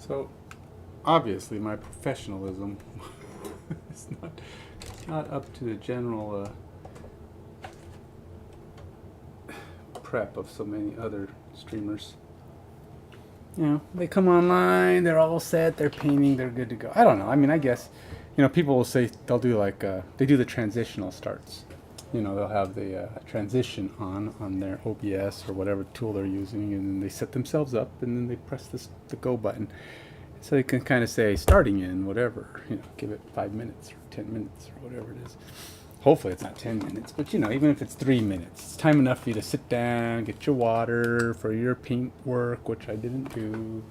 So obviously my professionalism is not up to the general prep of so many other streamers. You know, they come online, they're all set, they're painting, they're good to go. I don't know. I mean, I guess, people will say they'll do like they do the transitional starts. They'll have the transition on their OBS or whatever tool they're using, and then they set themselves up, and then they press the go button, so they can kind of say starting in whatever. Give it 5 minutes or 10 minutes or whatever it is. Hopefully it's not 10 minutes, but even if it's 3 minutes, it's time enough for you to sit down, get your water for your paint work, which I didn't do.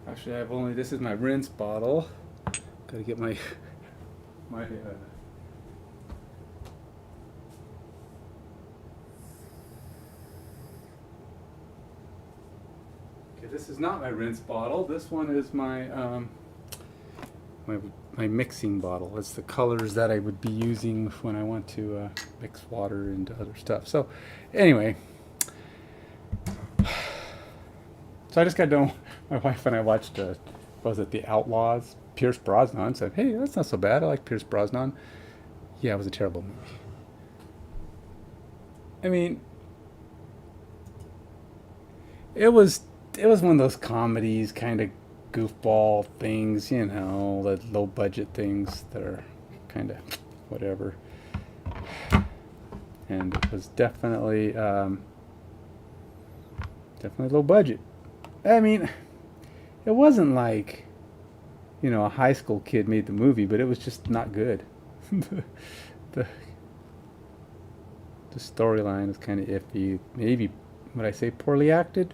Actually, this is my rinse bottle. Gotta get my okay, this is not my rinse bottle. This one is my my mixing bottle. It's the colors that I would be using when I want to mix water into other stuff. So anyway, so I just got done. My wife and I watched, was it The Outlaws? Pierce Brosnan said, "Hey, that's not so bad. I like Pierce Brosnan." Yeah, it was a terrible movie. I mean, it was one of those comedies, kind of goofball things, the low budget things that are kind of whatever. And it was definitely low budget. I mean, it wasn't like, a high school kid made the movie, but it was just not good. the storyline is kind of iffy. Maybe, would I say poorly acted?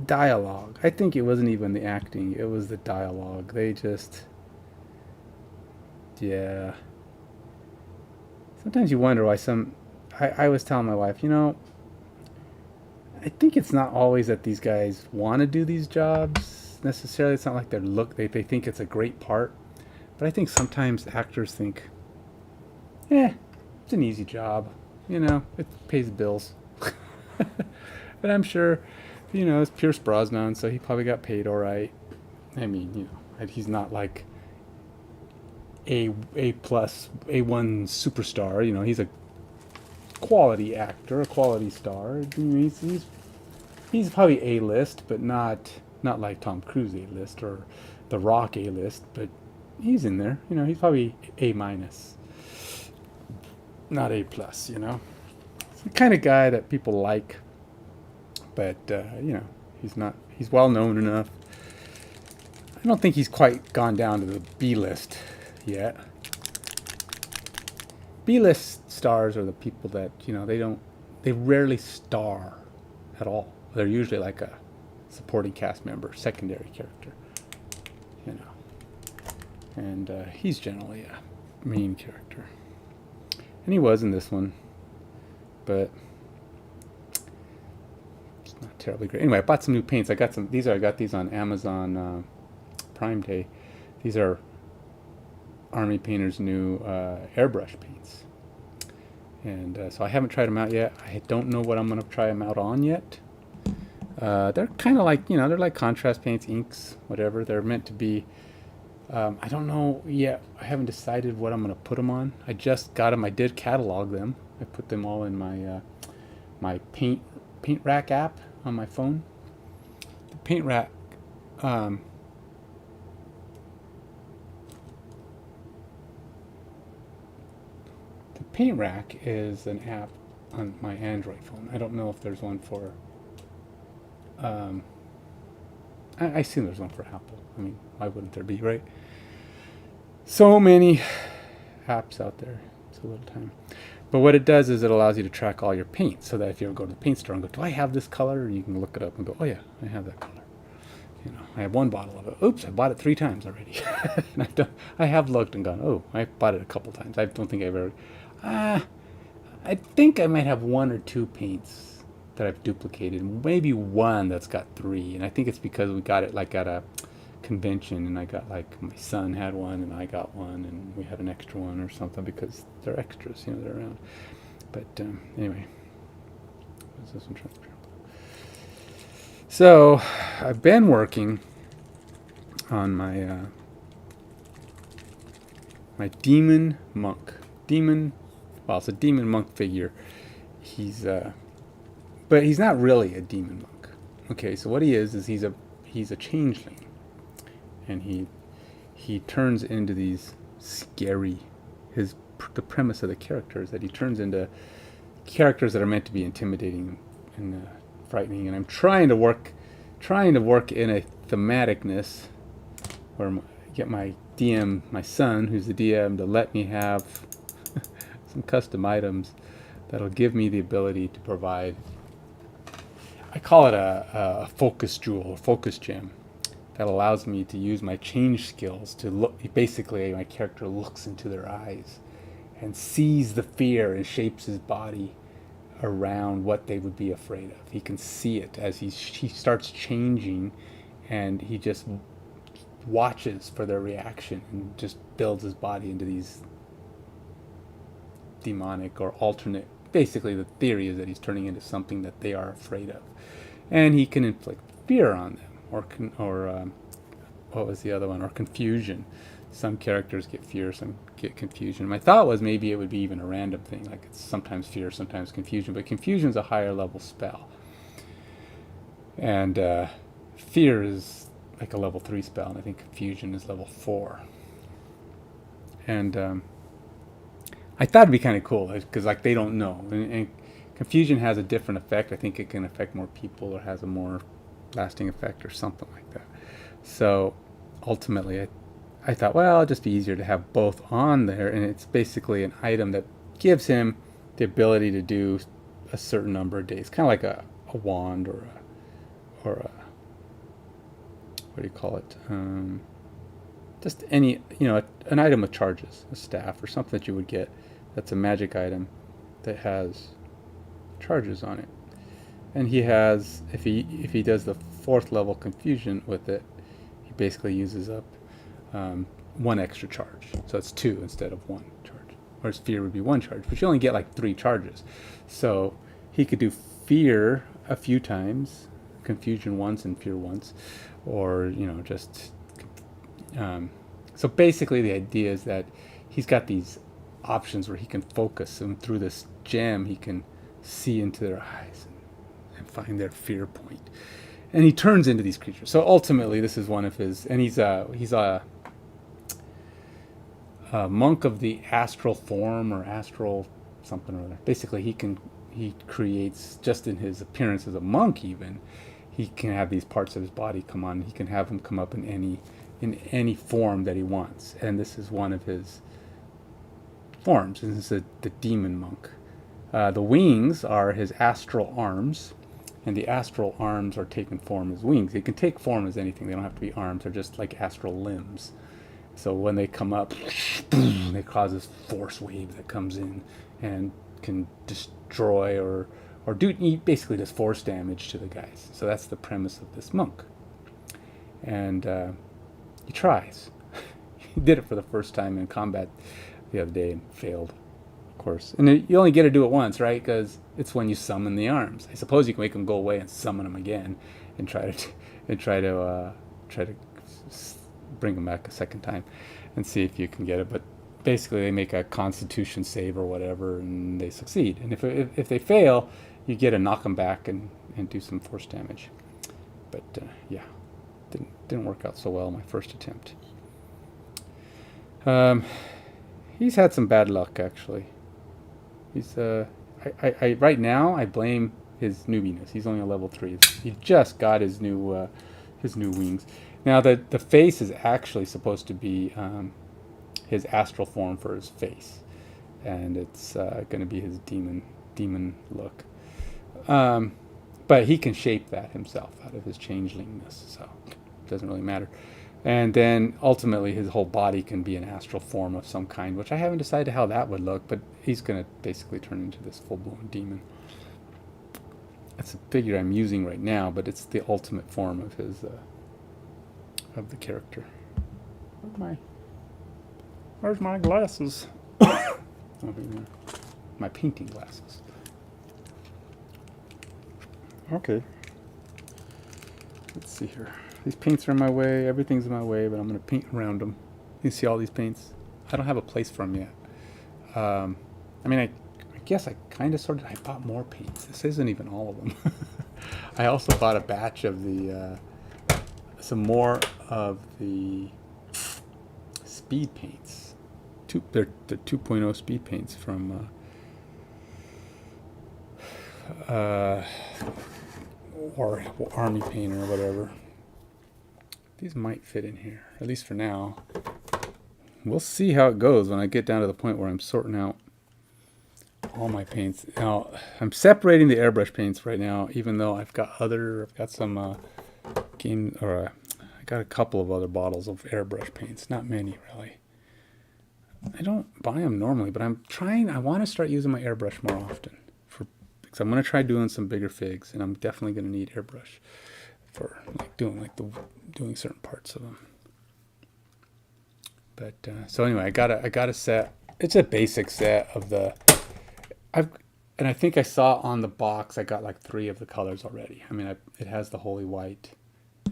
Dialogue. I think it wasn't even the acting, it was the dialogue. They just, yeah. Sometimes you wonder why I was telling my wife, I think it's not always that these guys want to do these jobs necessarily. It's not like they think it's a great part. But I think sometimes actors think, it's an easy job. It pays the bills. But I'm sure, it's Pierce Brosnan, so he probably got paid all right. I mean, he's not like A plus, A1 superstar. He's a quality actor, a quality star. He's probably A-list, but not like Tom Cruise A-list or The Rock A-list, but he's in there. He's probably A minus, not A plus. It's the kind of guy that people like, but he's well known enough. I don't think he's quite gone down to the B list yet. B-list stars are the people that, they rarely star at all. They're usually like a supporting cast member, secondary character, and he's generally a main character. And he was in this one, but it's not terribly great. Anyway, I bought some new paints. I got these on Amazon Prime Day. These are Army Painter's new airbrush paints. And so I haven't tried them out yet. I don't know what I'm going to try them out on yet. They're kind of like, they're like contrast paints, inks, whatever. They're meant to be, I don't know yet. I haven't decided what I'm going to put them on. I just got them. I did catalog them. I put them all in my my paint rack app on my phone. The paint rack, the paint rack is an app on my Android phone. I don't know if there's one for I assume there's one for Apple. I mean, why wouldn't there be, right? So many apps out there. It's a little time. But what it does is it allows you to track all your paints, so that if you ever go to the paint store and go, do I have this color? You can look it up and go, oh yeah, I have that color. I have one bottle of it. Oops, I bought it 3 times already. And I have looked and gone, oh, I bought it a couple times. I don't think I've ever... I think I might have one or two paints that I've duplicated, maybe one that's got three, and I think it's because we got it like at a convention, and I got like my son had one, and I got one, and we had an extra one or something because they're extras, you know, they're around. But anyway, what's this one? So I've been working on my my demon monk. Well, it's a demon monk figure. He's but he's not really a demon monk. Okay, so what he is he's a changeling, and he turns into these scary. The premise of the character is that he turns into characters that are meant to be intimidating and frightening. And I'm trying to work in a thematicness where get my DM, my son, who's the DM, to let me have some custom items that'll give me the ability to provide. I call it a focus jewel or focus gem that allows me to use my change skills to look. Basically, my character looks into their eyes and sees the fear and shapes his body around what they would be afraid of. He can see it as he starts changing, and he just watches for their reaction and just builds his body into these demonic or alternate. Basically, the theory is that he's turning into something that they are afraid of, and he can inflict fear on them, or what was the other one? Or confusion. Some characters get fear, some get confusion. My thought was maybe it would be even a random thing, like it's sometimes fear, sometimes confusion. But confusion is a higher level spell, and fear is like a level 3 spell, and I think confusion is level 4. And I thought it'd be kind of cool because like they don't know, and confusion has a different effect. I think it can affect more people or has a more lasting effect or something like that. So ultimately, I thought, well, it'll just be easier to have both on there, and it's basically an item that gives him the ability to do a certain number of days, kind of like a wand or a what do you call it? Just any, an item with charges, a staff or something that you would get. That's a magic item that has charges on it. And he has, if he does the 4th level confusion with it, he basically uses up 1 extra charge. So it's 2 instead of 1 charge. Whereas fear would be 1 charge, but you only get like 3 charges. So he could do fear a few times, confusion once and fear once, or just. So basically, the idea is that he's got these options where he can focus, and through this gem, he can see into their eyes and find their fear point. And he turns into these creatures. So ultimately, this is one of his, and he's a monk of the astral form or astral something or other. Basically, he creates, just in his appearance as a monk, even he can have these parts of his body come on. He can have them come up in any form that he wants, and this is one of his forms. And this is the demon monk. The wings are his astral arms, and the astral arms are taken form as wings. They can take form as anything. They don't have to be arms. They're just like astral limbs. So when they come up, they cause this force wave that comes in and can destroy or basically does force damage to the guys. So that's the premise of this monk. And he tries. He did it for the first time in combat the other day and failed, of course. And you only get to do it once, right? Because it's when you summon the arms. I suppose you can make them go away and summon them again, and try to bring them back a second time, and see if you can get it. But basically, they make a Constitution save or whatever, and they succeed. And if they fail, you get to knock them back and do some force damage. But yeah. Didn't work out so well my first attempt. He's had some bad luck, actually. He's I right now I blame his newbiness. He's only a level 3. He just got his new wings. Now the face is actually supposed to be his astral form for his face, and it's going to be his demon look. But he can shape that himself out of his changelingness, so it doesn't really matter. And then ultimately his whole body can be an astral form of some kind, which I haven't decided how that would look, but he's going to basically turn into this full-blown demon. That's a figure I'm using right now, but it's the ultimate form of his of the character. Where's my glasses? My painting glasses. Okay. Let's see here. These paints are in my way. Everything's in my way, but I'm going to paint around them. You see all these paints? I don't have a place for them yet. I mean, I guess I kind of sort of. I bought more paints. This isn't even all of them. I also bought a batch of the some more of the speed paints. They're the 2.0 speed paints from or Army Painter or whatever. These might fit in here, at least for now. We'll see how it goes when I get down to the point where I'm sorting out all my paints. Now, I'm separating the airbrush paints right now, even though I've got some I got a couple of other bottles of airbrush paints. Not many, really. I don't buy them normally, but I want to start using my airbrush more often. Because I'm going to try doing some bigger figs, and I'm definitely going to need airbrush for doing certain parts of them. But so anyway, I got a set. It's a basic set of the. And I think I saw on the box I got like 3 of the colors already. I mean, it has the holy white,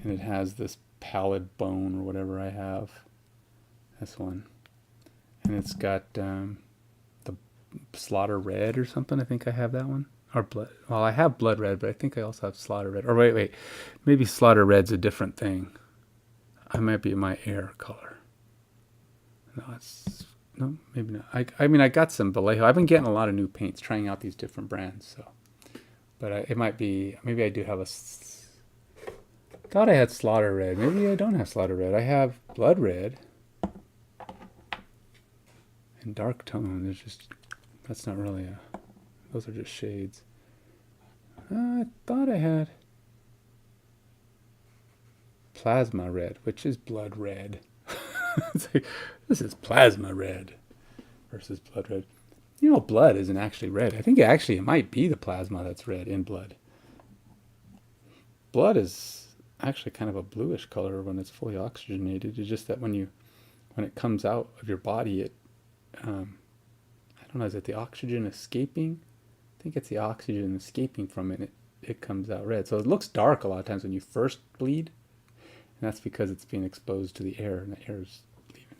and it has this pallid bone or whatever I have. This one, and it's got the slaughter red or something. I think I have that one. Or blood. Well, I have blood red, but I think I also have slaughter red. Or wait. Maybe slaughter red's a different thing. I might be my air color. No, maybe not. I mean, I got some Vallejo. I've been getting a lot of new paints, trying out these different brands. So, but it might be. Maybe I do have thought I had slaughter red. Maybe I don't have slaughter red. I have blood red and dark tone. That's not really a. Those are just shades. I thought I had plasma red, which is blood red. It's like, this is plasma red versus blood red. You know, blood isn't actually red. I think it might be the plasma that's red in blood. Blood is actually kind of a bluish color when it's fully oxygenated. It's just that when it comes out of your body, I don't know, is it the oxygen escaping? I think it's the oxygen escaping from it. It comes out red. So it looks dark a lot of times when you first bleed. And that's because it's being exposed to the air, and the air is leaving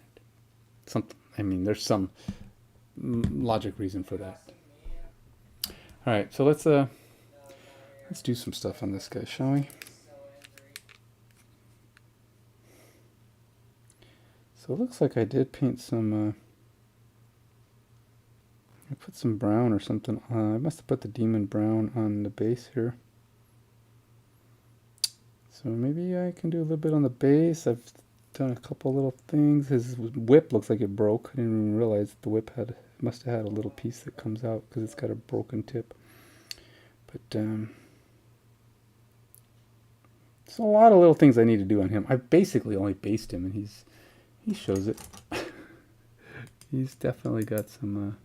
it. There's some logic reason for that. All right, so let's do some stuff on this guy, shall we? So it looks like I did paint some. I put some brown or something on. I must have put the demon brown on the base here. So maybe I can do a little bit on the base. I've done a couple little things. His whip looks like it broke. I didn't even realize the whip must have had a little piece that comes out because it's got a broken tip. But there's a lot of little things I need to do on him. I basically only based him, and he shows it. He's definitely got some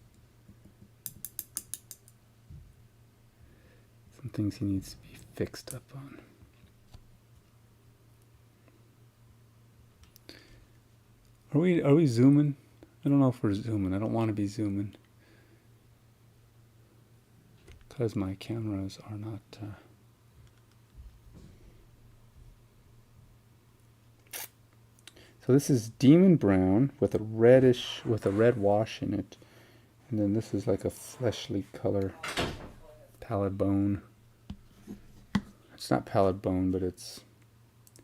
things he needs to be fixed up on. Are we zooming? I don't know if we're zooming. I don't want to be zooming because my cameras are not. So this is demon brown with a red wash in it, and then this is like a fleshly color, pallid bone. It's not pallid bone, but it's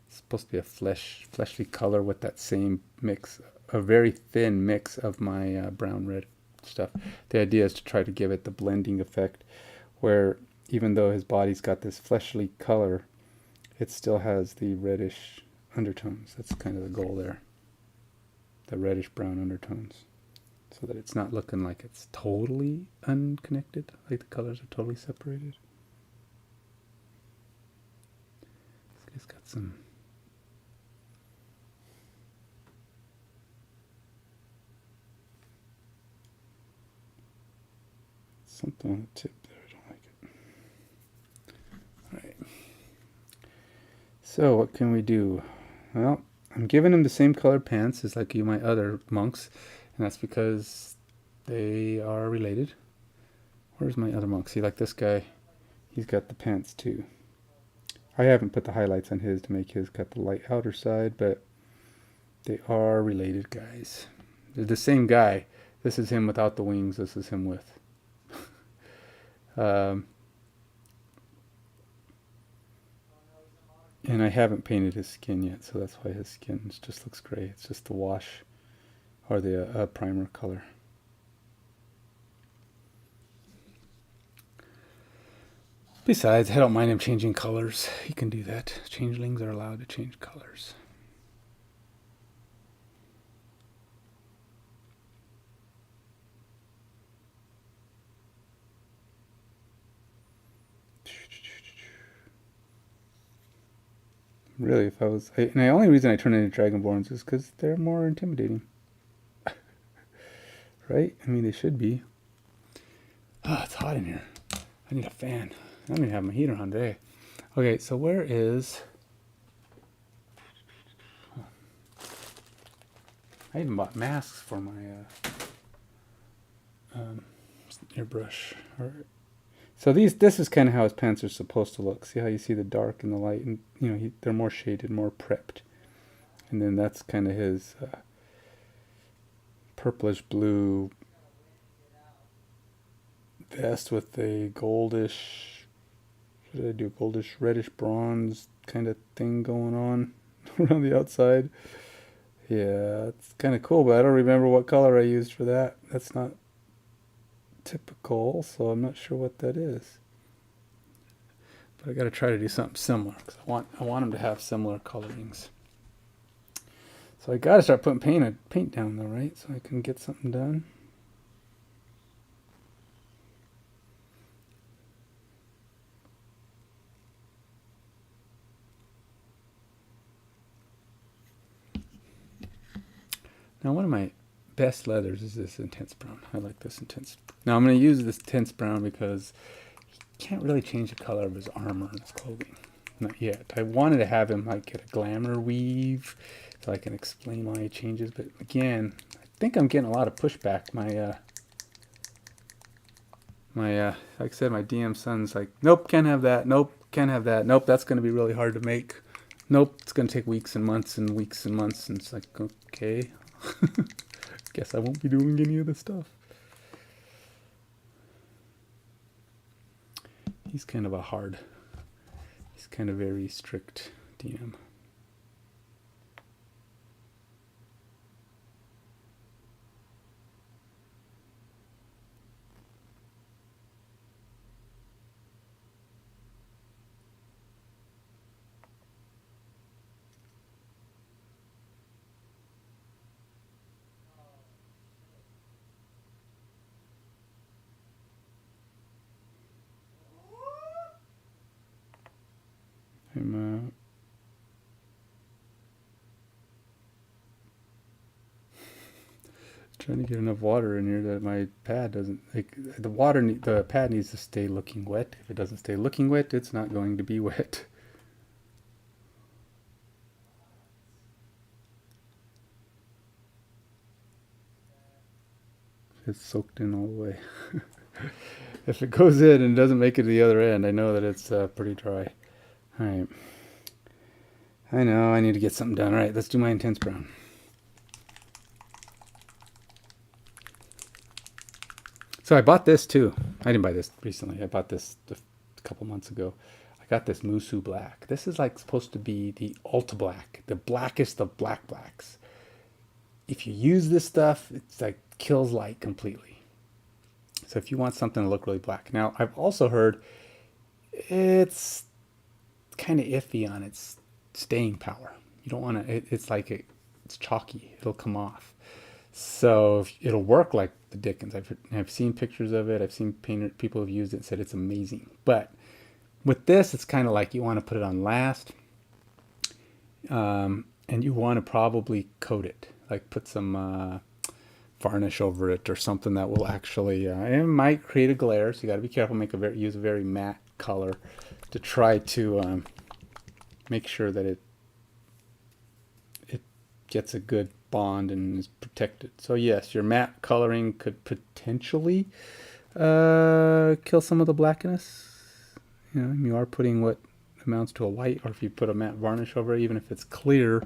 supposed to be a fleshly color with that same mix, a very thin mix of my brown red stuff. The idea is to try to give it the blending effect, where even though his body's got this fleshly color, it still has the reddish undertones. That's kind of the goal there. The reddish brown undertones, so that it's not looking like it's totally unconnected, like the colors are totally separated. This guy's got some. something on the tip there. I don't like it. All right. So what can we do? Well, I'm giving him the same colored pants as like my other monks, and that's because they are related. Where's my other monk? See, like this guy, he's got the pants too. I haven't put the highlights on his to make his got the light outer side, but they are related guys. They're the same guy. This is him without the wings. This is him with. And I haven't painted his skin yet, so that's why his skin just looks gray. It's just the wash or the primer color. Besides, I don't mind him changing colors. He can do that. Changelings are allowed to change colors. Really, if I was... and the only reason I turn into Dragonborns is because they're more intimidating. Right? I mean, they should be. Oh, it's hot in here. I need a fan. I don't even have my heater on today. Okay, so where is... I even bought masks for my airbrush. So this is kind of how his pants are supposed to look. See how you see the dark and the light, and you know they're more shaded, more prepped. And then that's kind of his purplish blue vest with a goldish, what did I do? Goldish reddish bronze kind of thing going on around the outside. Yeah, it's kind of cool, but I don't remember what color I used for that. That's not typical, so I'm not sure what that is. But I got to try to do something similar because I want them to have similar colorings. So I got to start putting paint down though, right? So I can get something done. Now one of my best leathers is this intense brown. I like this intense. Now I'm going to use this intense brown because he can't really change the color of his armor and his clothing. Not yet. I wanted to have him like get a glamour weave so I can explain why he changes. But again, I think I'm getting a lot of pushback. Like I said, my DM son's like, nope, can't have that. Nope, can't have that. Nope, that's going to be really hard to make. Nope, it's going to take weeks and months and weeks and months. And it's like, okay. Guess I won't be doing any of this stuff. He's kind of he's kind of very strict DM. I'm trying to get enough water in here that my pad doesn't, like, the pad needs to stay looking wet. If it doesn't stay looking wet, it's not going to be wet. It's soaked in all the way. If it goes in and doesn't make it to the other end, I know that it's pretty dry. All right. I know, I need to get something done. All right, let's do my intense brown. So I bought this too. I didn't buy this recently. I bought this a couple months ago. I got this Musu Black. This is like supposed to be the ultra black, the blackest of blacks. If you use this stuff, it's like kills light completely. So if you want something to look really black. Now, I've also heard it's kind of iffy on its staying power. You don't want to, it's like it's chalky. It'll come off. So it'll work like the Dickens. I've seen pictures of it. I've seen people have used it and said it's amazing. But with this, it's kind of like you want to put it on last. And you want to probably coat it. Like put some varnish over it or something that will actually, it might create a glare, so you got to be careful. Use a very matte color to try to make sure that it gets a good bond and is protected. So yes, your matte coloring could potentially kill some of the blackness. You know, you are putting what amounts to a white, or if you put a matte varnish over it, even if it's clear,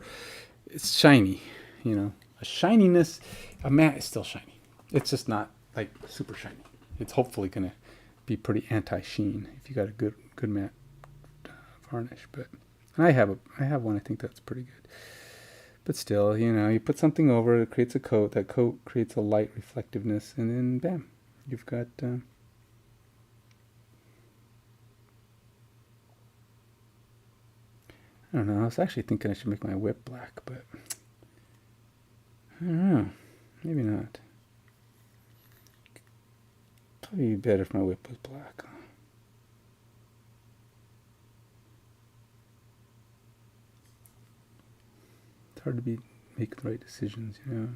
it's shiny. You know, a shininess, a matte is still shiny. It's just not like super shiny. It's hopefully gonna be pretty anti-sheen if you got a good matte varnish. But and I have one. I think that's pretty good. But still, you know, you put something over it, creates a coat. That coat creates a light reflectiveness, and then bam, you've got. I don't know. I was actually thinking I should make my whip black, but I don't know. Maybe not. Probably be better if my whip was black. It's hard to make the right decisions, you know.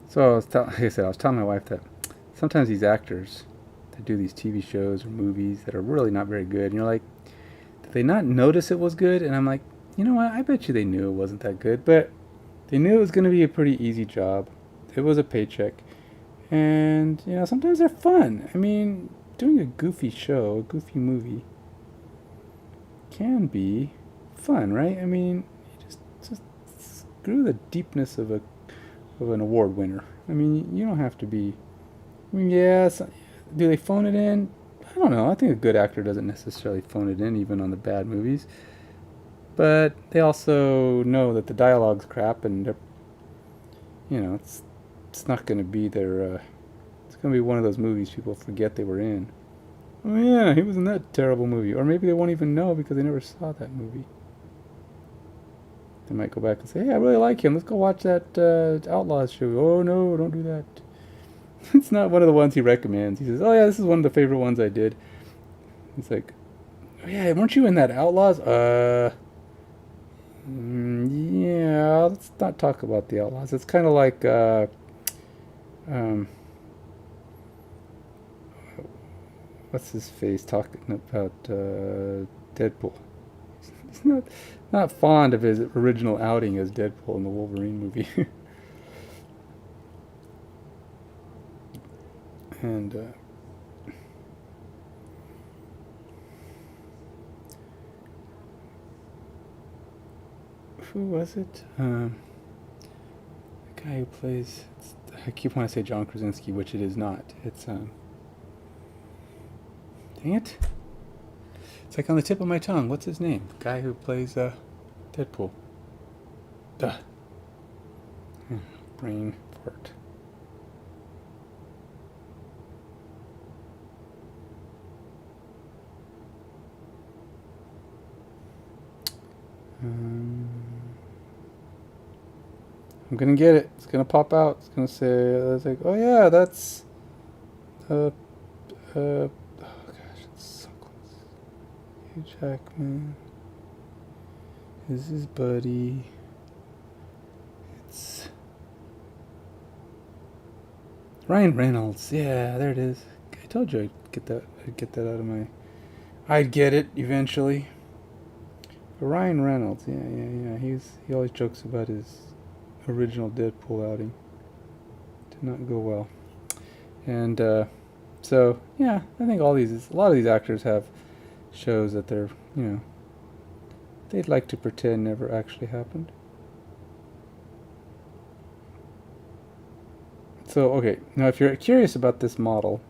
So like I said, I was telling my wife that sometimes these actors that do these TV shows or movies that are really not very good, and you're like, did they not notice it was good? And I'm like, you know what? I bet you they knew it wasn't that good, but they knew it was going to be a pretty easy job. It was a paycheck, and you know sometimes they're fun. I mean, doing a goofy show, a goofy movie, can be fun, right? I mean, you just screw the deepness of an award winner. I mean, you don't have to be. I mean, yes. Do they phone it in? I don't know. I think a good actor doesn't necessarily phone it in, even on the bad movies. But they also know that the dialogue's crap, and they're, you know, it's not going to be their. It's going to be one of those movies people forget they were in. Oh yeah, he was in that terrible movie, or maybe they won't even know because they never saw that movie. They might go back and say, "Hey, I really like him. Let's go watch that Outlaws show." Oh no, don't do that. It's not one of the ones he recommends. He says, "Oh yeah, this is one of the favorite ones I did." It's like, "Oh yeah, weren't you in that Outlaws?" Yeah. Let's not talk about the Outlaws. It's kind of like, um, what's his face talking about Deadpool. He's not fond of his original outing as Deadpool in the Wolverine movie. And who was it? The guy who plays. I keep wanting to say John Krasinski, which it is not. It's dang it! It's like on the tip of my tongue. What's his name? The guy who plays Deadpool. Duh. Brain fart. I'm gonna get it. It's gonna pop out. It's gonna say, it's like, oh yeah, that's, oh gosh, it's so close. Hugh Jackman is his buddy. It's Ryan Reynolds. Yeah, there it is. I told you I'd get that out of my. I'd get it eventually. But Ryan Reynolds, yeah. He always jokes about his original Deadpool outing. Did not go well. And so yeah, I think a lot of these actors have shows that they're, you know, they'd like to pretend never actually happened. So okay, now if you're curious about this model,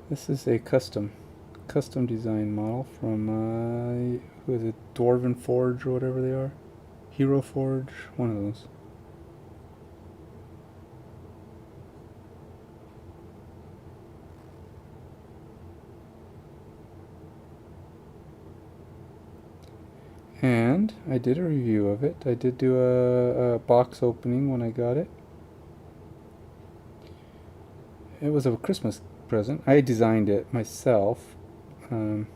this is a custom design model from who is it, Dwarven Forge or whatever they are, Hero Forge, one of those. I did a review of it. I did do a box opening when I got it. It was a Christmas present. I designed it myself. Um,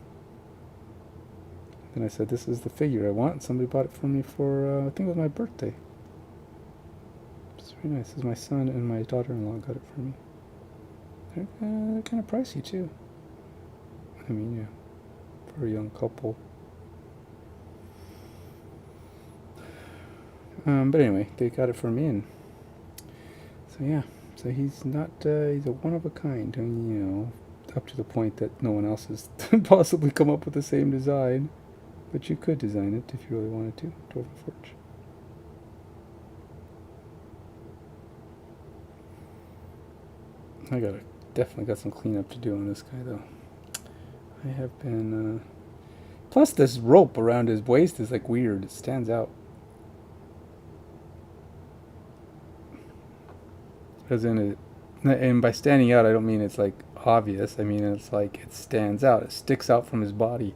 then I said, this is the figure I want. Somebody bought it for me for, I think it was my birthday. It's very nice. This is my son and my daughter-in-law got it for me. They're kind of pricey too. I mean, yeah, for a young couple. But anyway, they got it for me, and so yeah. So he's not, he's a one of a kind, and up to the point that no one else has possibly come up with the same design. But you could design it if you really wanted to. Dwarven Forge. Definitely got some cleanup to do on this guy though. I have been, plus this rope around his waist is like weird. It stands out. As in it, and by standing out, I don't mean it's like obvious. I mean it's like it stands out. It sticks out from his body.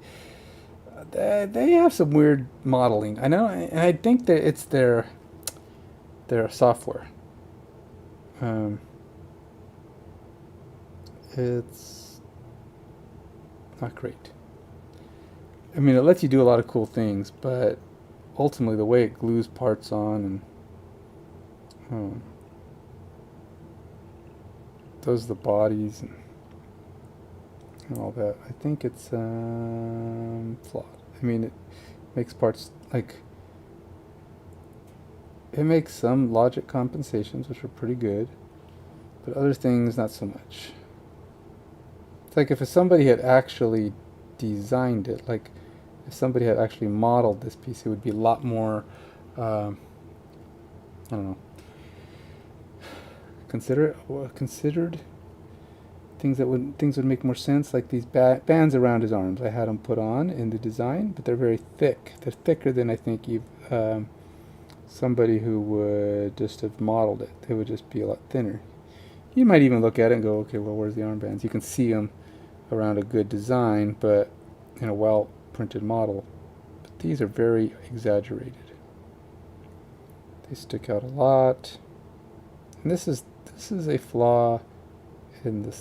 They have some weird modeling. I know, and I think that it's their software. It's not great. I mean, it lets you do a lot of cool things, but ultimately the way it glues parts on and does the bodies and all that, I think it's flawed. I mean, it makes parts like it makes some logic compensations, which are pretty good, but other things not so much. It's like if somebody had actually designed it, like if somebody had actually modeled this piece, it would be a lot more, I don't know, considered. Things would make more sense, like these bands around his arms. I had them put on in the design, but they're very thick. They're thicker than I think somebody who would just have modeled it. They would just be a lot thinner. You might even look at it and go, okay, well, where's the armbands? You can see them around a good design, but in a well-printed model. But these are very exaggerated. They stick out a lot. And this is a flaw in the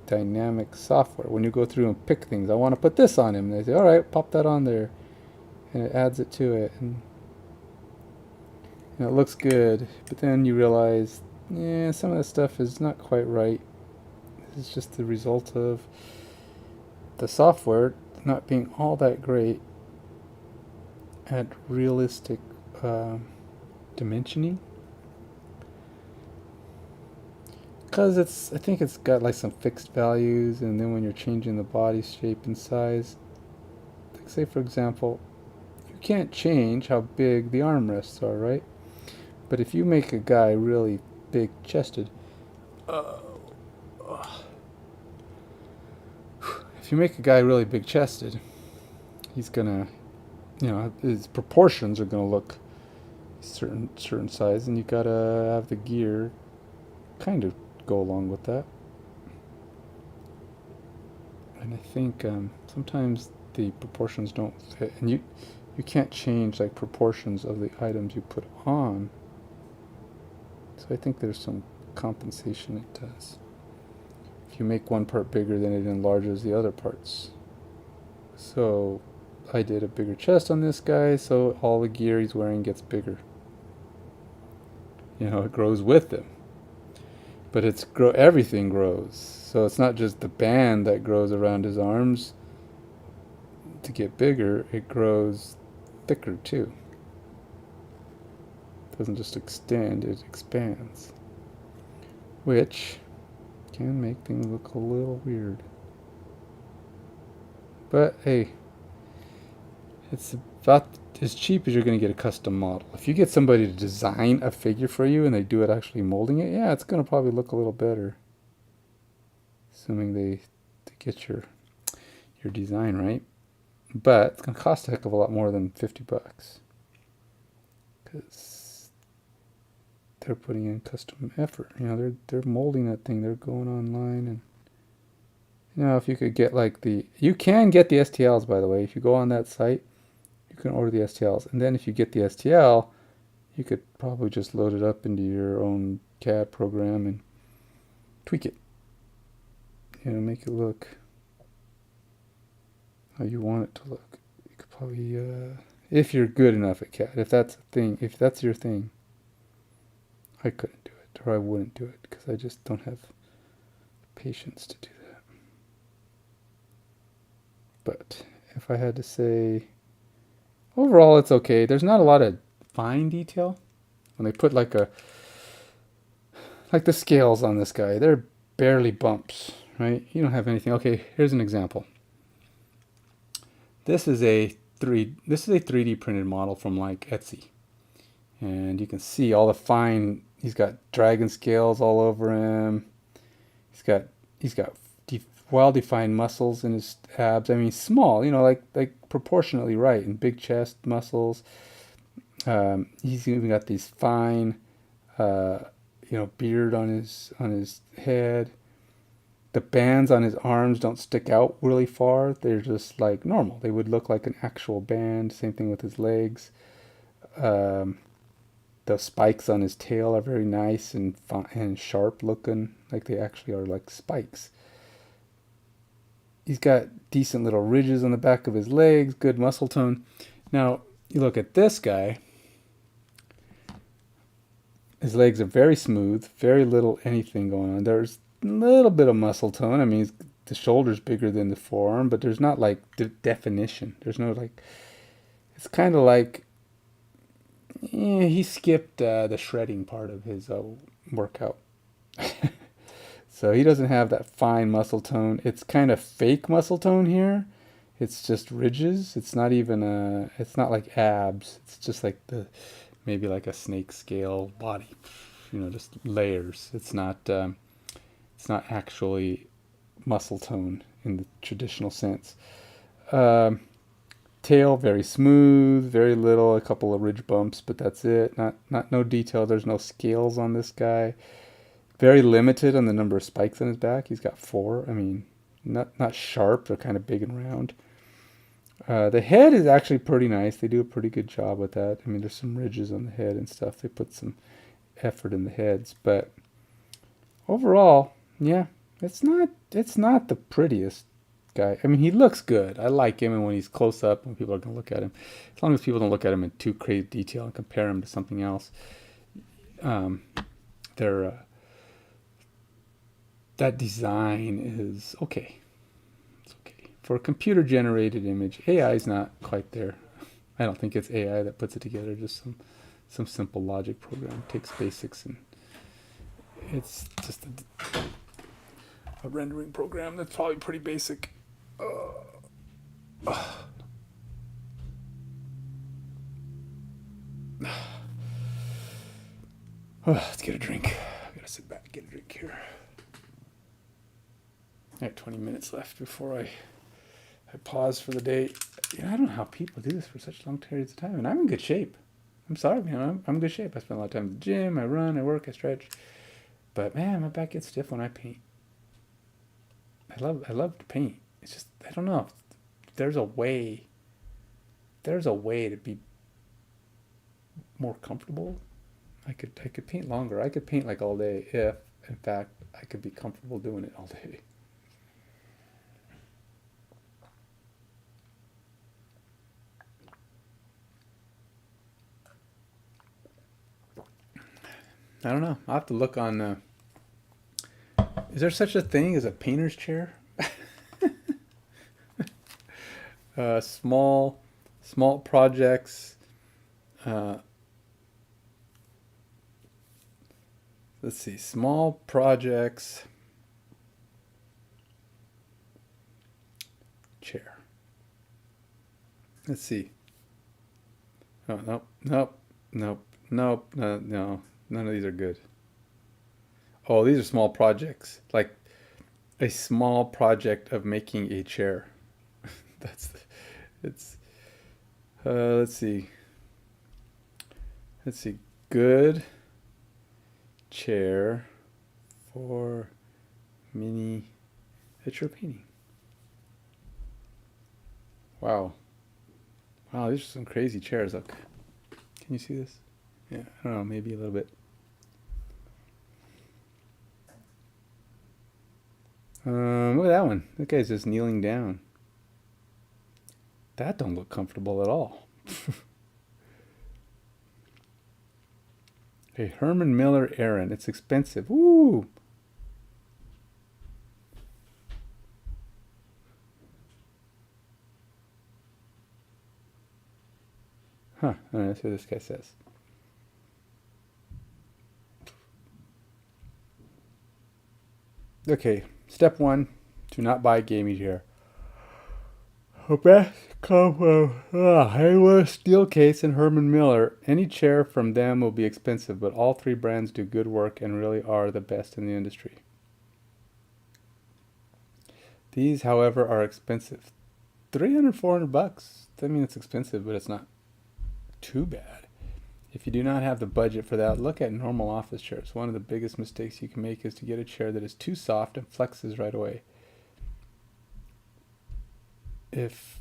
dynamic software. When you go through and pick things, I want to put this on him. They say, all right, pop that on there. And it adds it to it. And it looks good. But then you realize, yeah, some of that stuff is not quite right. It's just the result of the software not being all that great at realistic dimensioning. Because I think it's got like some fixed values, and then when you're changing the body shape and size, like say for example, you can't change how big the armrests are, right? But if you make a guy really big chested, if you make a guy really big chested, he's gonna, his proportions are gonna look certain size, and you gotta have the gear kind of go along with that. And I think sometimes the proportions don't fit, and you can't change like proportions of the items you put on. So I think there's some compensation it does. If you make one part bigger, then it enlarges the other parts. So I did a bigger chest on this guy, so all the gear he's wearing gets bigger. It grows with him. But everything grows. So it's not just the band that grows around his arms to get bigger, it grows thicker too. It doesn't just extend, it expands. Which can make things look a little weird. But hey, it's about as cheap as you're going to get a custom model. If you get somebody to design a figure for you and they do it actually molding it, yeah, it's going to probably look a little better. Assuming they get your design right. But it's going to cost a heck of a lot more than $50. Because they're putting in custom effort. They're molding that thing. They're going online and if you could get like you can get the STLs, by the way. If you go on that site, You can order the STLs. And then if you get the STL, you could probably just load it up into your own CAD program and tweak it. Make it look how you want it to look. You could probably, if you're good enough at CAD, if that's a thing, if that's your thing. I couldn't do it, or I wouldn't do it, because I just don't have patience to do that. But if I had to say, overall it's okay. There's not a lot of fine detail. When they put like the scales on this guy, they're barely bumps, right? You don't have anything. Okay, here's an example. This is a 3D printed model from like Etsy. And you can see all the fine, he's got dragon scales all over him. He's got well-defined muscles in his abs. I mean, small, like proportionately right, and big chest muscles. He's even got these fine, beard on his head. The bands on his arms don't stick out really far. They're just like normal. They would look like an actual band. Same thing with his legs. The spikes on his tail are very nice and sharp looking, like they actually are like spikes. He's got decent little ridges on the back of his legs, good muscle tone. Now, you look at this guy. His legs are very smooth, very little anything going on. There's a little bit of muscle tone. I mean, the shoulder's bigger than the forearm, but there's not like definition. There's no like, it's kind of like, he skipped the shredding part of his workout. So he doesn't have that fine muscle tone. It's kind of fake muscle tone here. It's just ridges. It's not even it's not like abs. It's just like maybe like a snake scale body, just layers. It's not actually muscle tone in the traditional sense. Tail very smooth, very little, a couple of ridge bumps, but that's it. No detail. There's no scales on this guy. Very limited on the number of spikes on his back. He's got 4. I mean, not sharp. They're kind of big and round. The head is actually pretty nice. They do a pretty good job with that. I mean, there's some ridges on the head and stuff. They put some effort in the heads, but overall, yeah, it's not the prettiest guy. I mean, he looks good. I like him, and when he's close up, when people are going to look at him, as long as people don't look at him in too crazy detail and compare him to something else, that design is okay. It's okay. For a computer-generated image, AI is not quite there. I don't think it's AI that puts it together, just some simple logic program. It takes basics, and it's just a rendering program that's probably pretty basic. Let's get a drink. I gotta sit back and get a drink here. I have 20 minutes left before I pause for the day. I don't know how people do this for such long periods of time, and I'm in good shape. I'm sorry, I'm in good shape. I spend a lot of time in the gym. I run, I work, I stretch. But man, my back gets stiff when I paint. I love to paint. It's just, I don't know. There's a way to be more comfortable. I could paint longer. I could paint like all day if, in fact, I could be comfortable doing it all day. I don't know. I'll have to look on. Is there such a thing as a painter's chair? Small projects. Let's see. Small projects. Chair. Let's see. Oh, nope. No. None of these are good. Oh, these are small projects. Like a small project of making a chair. Let's see. Good chair for miniature painting. Wow. Wow, these are some crazy chairs. Look, can you see this? Yeah, I don't know, maybe a little bit. Look at that one. That guy's just kneeling down. That don't look comfortable at all. Hey, Herman Miller Aaron. It's expensive. Woo! Huh. All right, let's see what this guy says. Okay, step one, do not buy a gaming chair. Best come from Haywood Steelcase and Herman Miller. Any chair from them will be expensive, but all three brands do good work and really are the best in the industry. These, however, are expensive. 300, 400 bucks. I mean, it's expensive, but it's not too bad. If you do not have the budget for that, look at normal office chairs. One of the biggest mistakes you can make is to get a chair that is too soft and flexes right away. If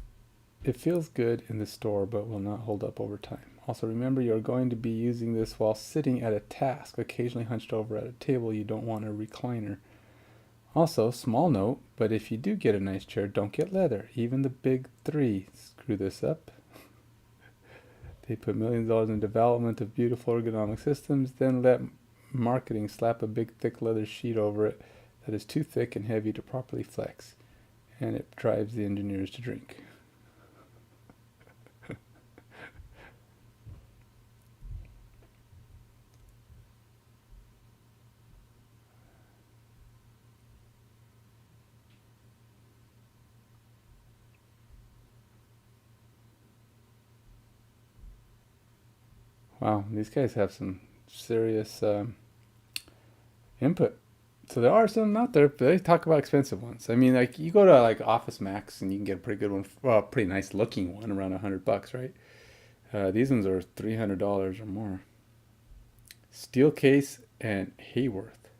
it feels good in the store but will not hold up over time. Also remember you're going to be using this while sitting at a task, occasionally hunched over at a table. You don't want a recliner. Also, small note, but if you do get a nice chair, don't get leather. Even the big three screw this up. They put millions of dollars in development of beautiful ergonomic systems, then let marketing slap a big thick leather sheet over it that is too thick and heavy to properly flex. And it drives the engineers to drink. Wow, these guys have some serious input. So there are some out there, but they talk about expensive ones. I mean, like you go to like Office Max and you can get a pretty good one, well, a pretty nice looking one around $100, right? These ones are $300 or more. Steelcase and Hayworth.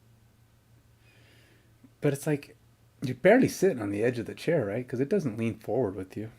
But it's like you're barely sitting on the edge of the chair, right? Because it doesn't lean forward with you.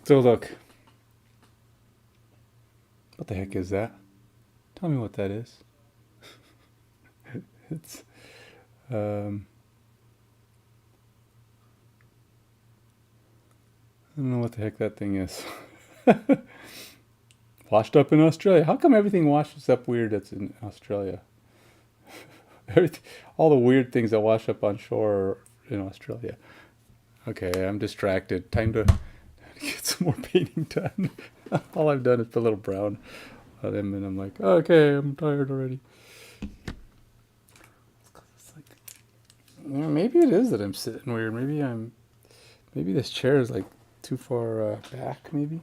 So look, what the heck is that? Tell me what that is. It's I don't know what the heck that thing is. Washed up in Australia. How come everything washes up weird that's in Australia? Everything, all the weird things that wash up on shore are in Australia. Okay, I'm distracted. Time to get some more painting done. All I've done is put a little brown on them, and I'm like, okay, I'm tired already. It's like, maybe it is that I'm sitting weird. Maybe this chair is like too far back. Maybe.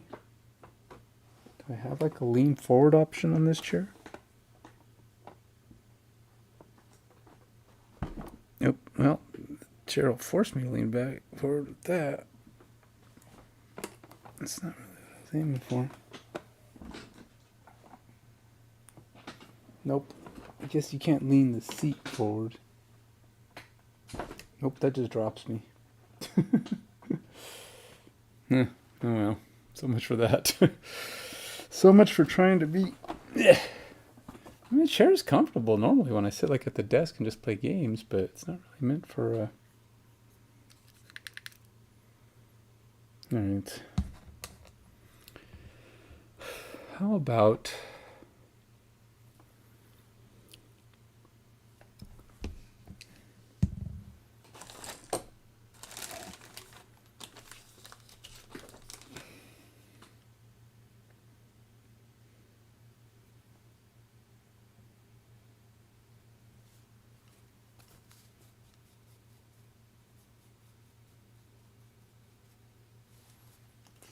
Do I have like a lean forward option on this chair? Nope. Well, the chair will force me to lean back forward with that. That's not really what I was aiming for. Nope. I guess you can't lean the seat forward. Nope, that just drops me. Oh well. So much for that. So much for trying to be... I mean, the chair is comfortable normally when I sit like at the desk and just play games, but it's not really meant for... Alright. How about...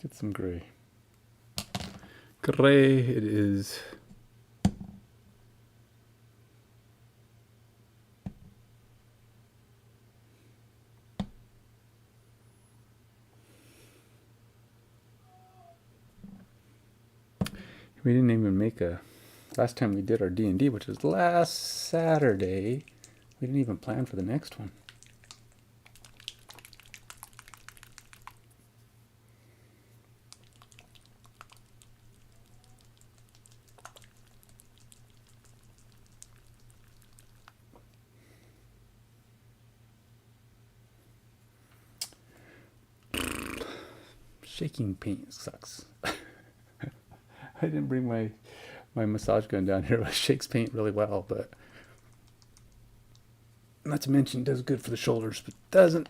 Get some gray. Gray it is. We didn't even make a... Last time we did our D&D, which was last Saturday, we didn't even plan for the next one. Shaking paint sucks. I didn't bring my massage gun down here. It shakes paint really well, but not to mention it does good for the shoulders, but doesn't.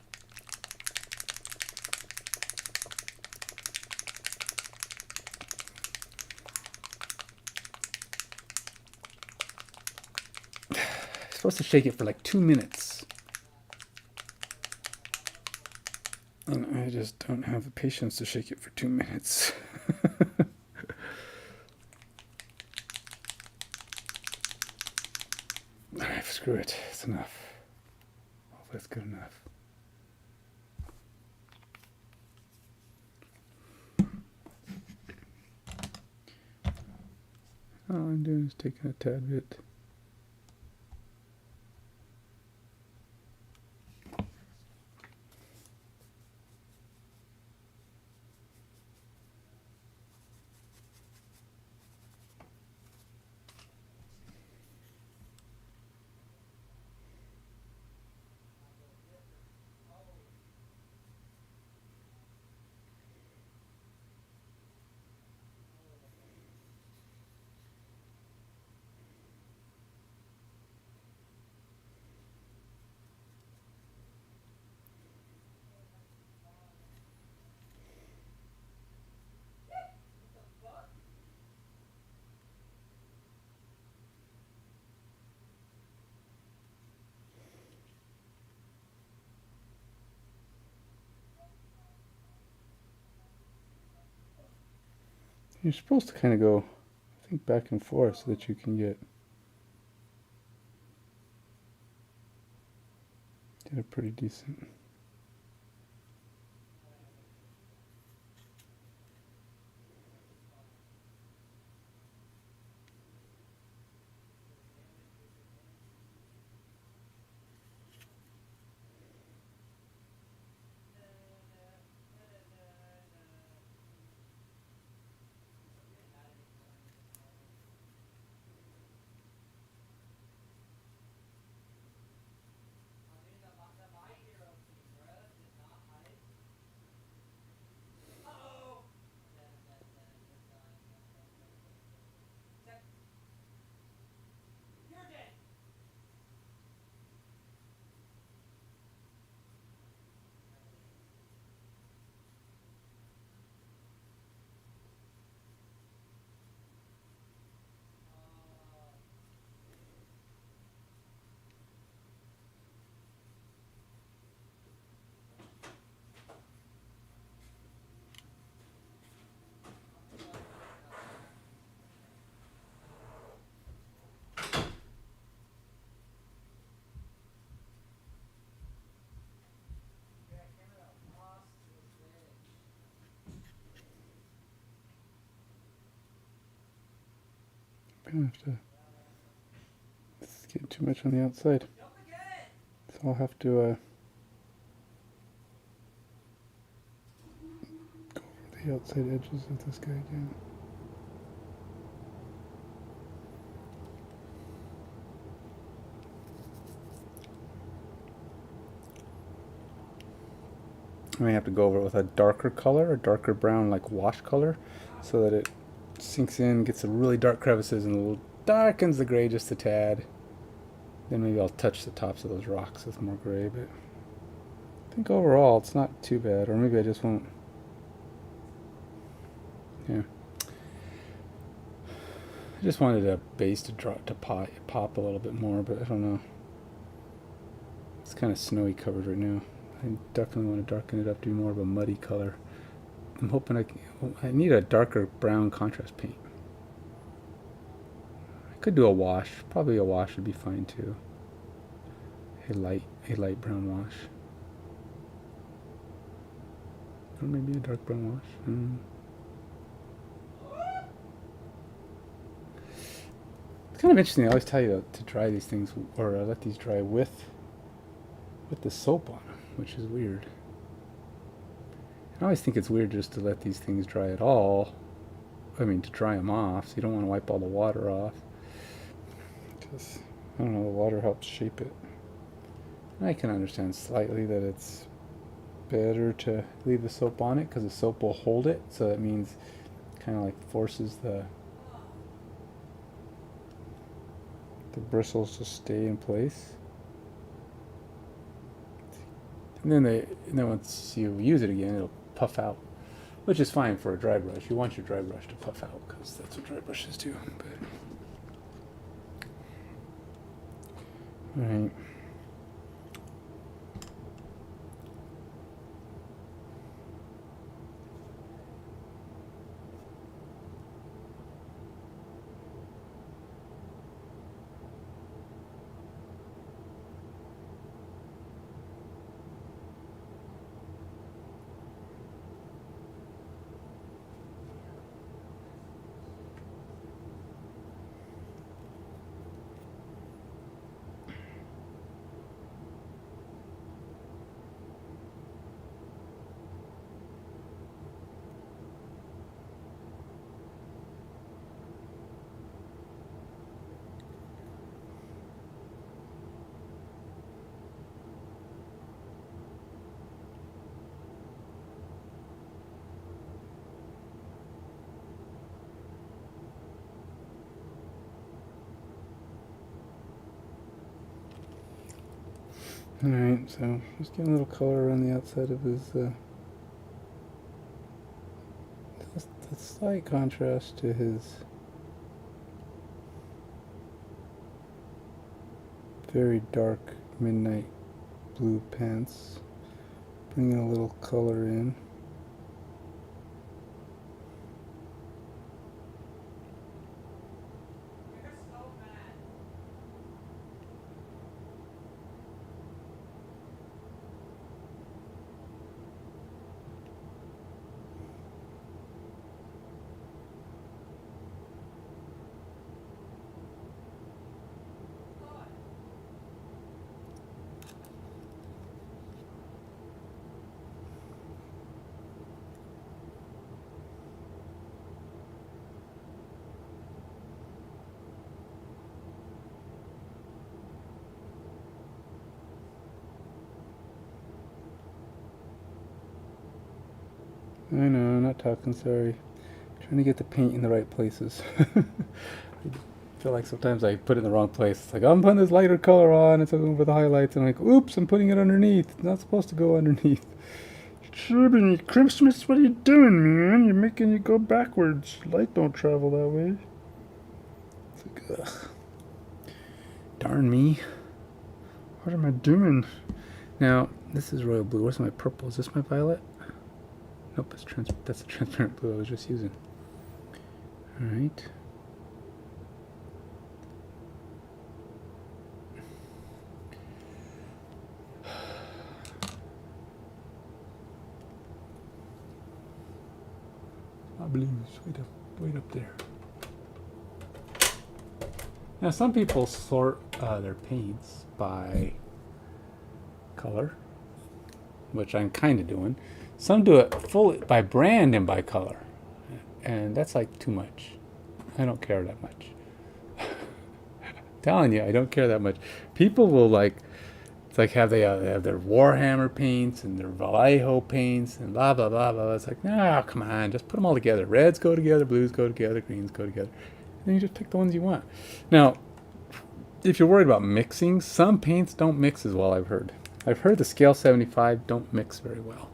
You're supposed to shake it for like 2 minutes. And I just don't have the patience to shake it for 2 minutes. Alright, screw it. It's enough. Hopefully that's good enough. All I'm doing is taking a tad bit. You're supposed to kind of go, I think, back and forth so that you can get a pretty decent. I'm gonna have to. It's getting too much on the outside, so I'll have to go over the outside edges of this guy again. I may have to go over it with a darker color, a darker brown, like wash color, so that it sinks in, gets some really dark crevices, and darkens the gray just a tad. Then maybe I'll touch the tops of those rocks with more gray, but I think overall it's not too bad. Or maybe I just won't. Yeah. I just wanted a base to pop a little bit more, but I don't know. It's kind of snowy covered right now. I definitely want to darken it up to be more of a muddy color. I'm hoping I need a darker brown contrast paint. I could do a wash. Probably a wash would be fine too. A light brown wash. Or maybe a dark brown wash. It's kind of interesting. I always tell you to dry these things, or let these dry with the soap on them, which is weird. I always think it's weird just to let these things dry at all. I mean, to dry them off, so you don't want to wipe all the water off. Because, I don't know, the water helps shape it. And I can understand slightly that it's better to leave the soap on it, because the soap will hold it, so that means kind of like forces the bristles to stay in place. And then once you use it again, it'll puff out, which is fine for a dry brush. You want your dry brush to puff out because that's what dry brushes do. All right. Alright, so just getting a little color on the outside of his, just a slight contrast to his very dark midnight blue pants. Bringing a little color in. I know, I'm not talking, sorry. Trying to get the paint in the right places. I feel like sometimes I put it in the wrong place. It's like, I'm putting this lighter color on, it's over the highlights, and I'm like, oops, I'm putting it underneath. It's not supposed to go underneath. Jiminy Christmas, what are you doing, man? You're making it go backwards. Light don't travel that way. It's like, ugh. Darn me. What am I doing? Now, this is royal blue. Where's my purple? Is this my violet? Nope, that's the transparent blue I was just using. Alright. My blues, wait up there. Now some people sort their paints by color, which I'm kind of doing. Some do it fully by brand and by color, and that's like too much. I don't care that much. I'm telling you, I don't care that much. People will like, it's like they have their Warhammer paints and their Vallejo paints and blah blah blah blah. It's like, no, come on, just put them all together. Reds go together, blues go together, greens go together, and then you just pick the ones you want. Now, if you're worried about mixing, some paints don't mix as well. I've heard the scale 75 don't mix very well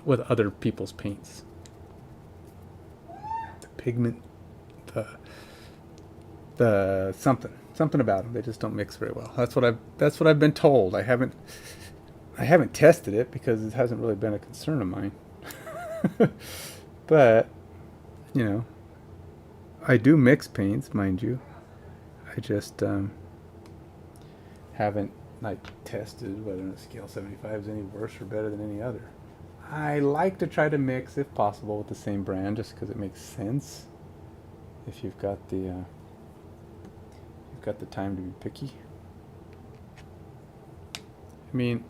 with other people's paints. The pigment, the something about them, they just don't mix very well. That's what I've been told. I haven't tested it because it hasn't really been a concern of mine. But, you know, I do mix paints, mind you. I just haven't like tested whether a scale 75 is any worse or better than any other. I like to try to mix, if possible, with the same brand, just because it makes sense. If you've got the time to be picky. I mean,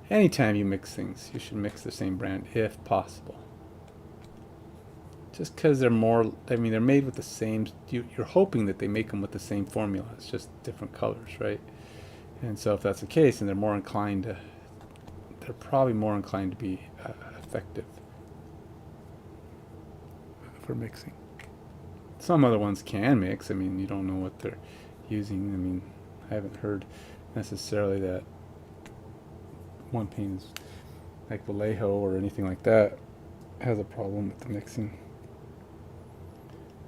anytime you mix things, you should mix the same brand, if possible. Just because they're more, I mean, they're made with the same. You're hoping that they make them with the same formula. It's just different colors, right? And so, if that's the case, then they're probably more inclined to be effective for mixing. Some other ones can mix. I mean, you don't know what they're using. I mean, I haven't heard necessarily that one paint is like Vallejo or anything like that has a problem with the mixing.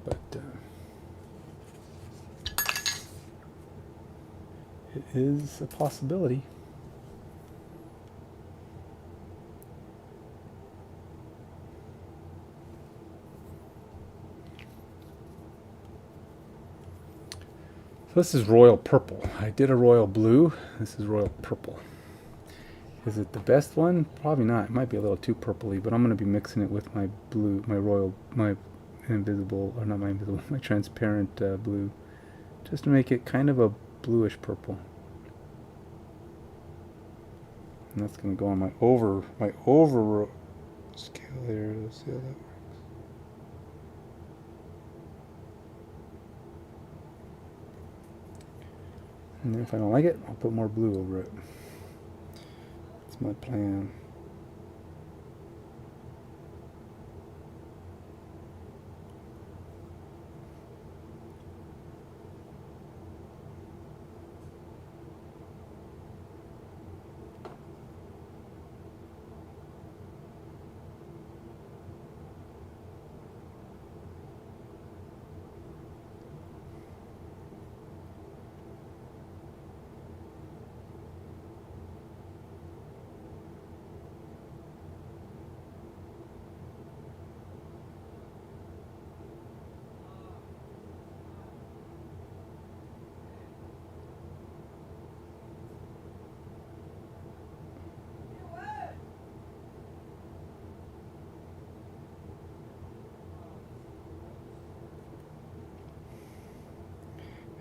But it is a possibility. So this is royal purple. I did a royal blue. This is royal purple. Is it the best one? Probably not. It might be a little too purpley, but I'm going to be mixing it with my blue, my invisible, or not my invisible, my transparent blue, just to make it kind of a bluish purple. And that's going to go on my over scale there. Let's see how that works. And then if I don't like it, I'll put more blue over it. That's my plan.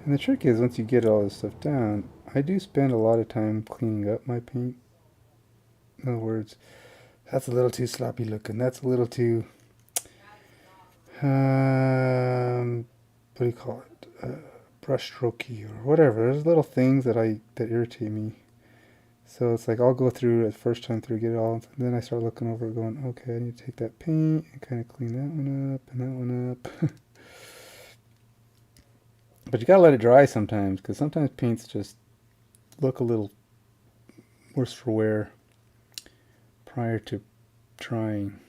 And the trick is, once you get all this stuff down, I do spend a lot of time cleaning up my paint. In other words, that's a little too sloppy looking. That's a little too, what do you call it? Brush strokey or whatever. There's little things that irritate me. So it's like I'll go through it first time through, get it all, and then I start looking over it going, okay, I need to take that paint and kind of clean that one up and that one up. But you gotta let it dry sometimes, because sometimes paints just look a little worse for wear prior to drying.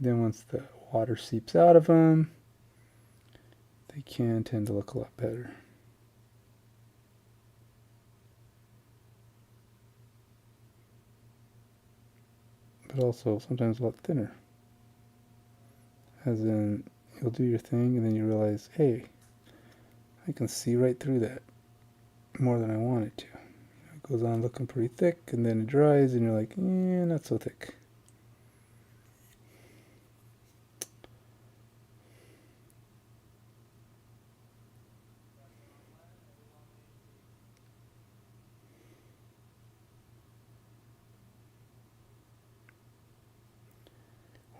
Then once the water seeps out of them, they can tend to look a lot better. But also sometimes a lot thinner. As in, you'll do your thing and then you realize, hey, I can see right through that more than I want it to. It goes on looking pretty thick, and then it dries and you're like, not so thick.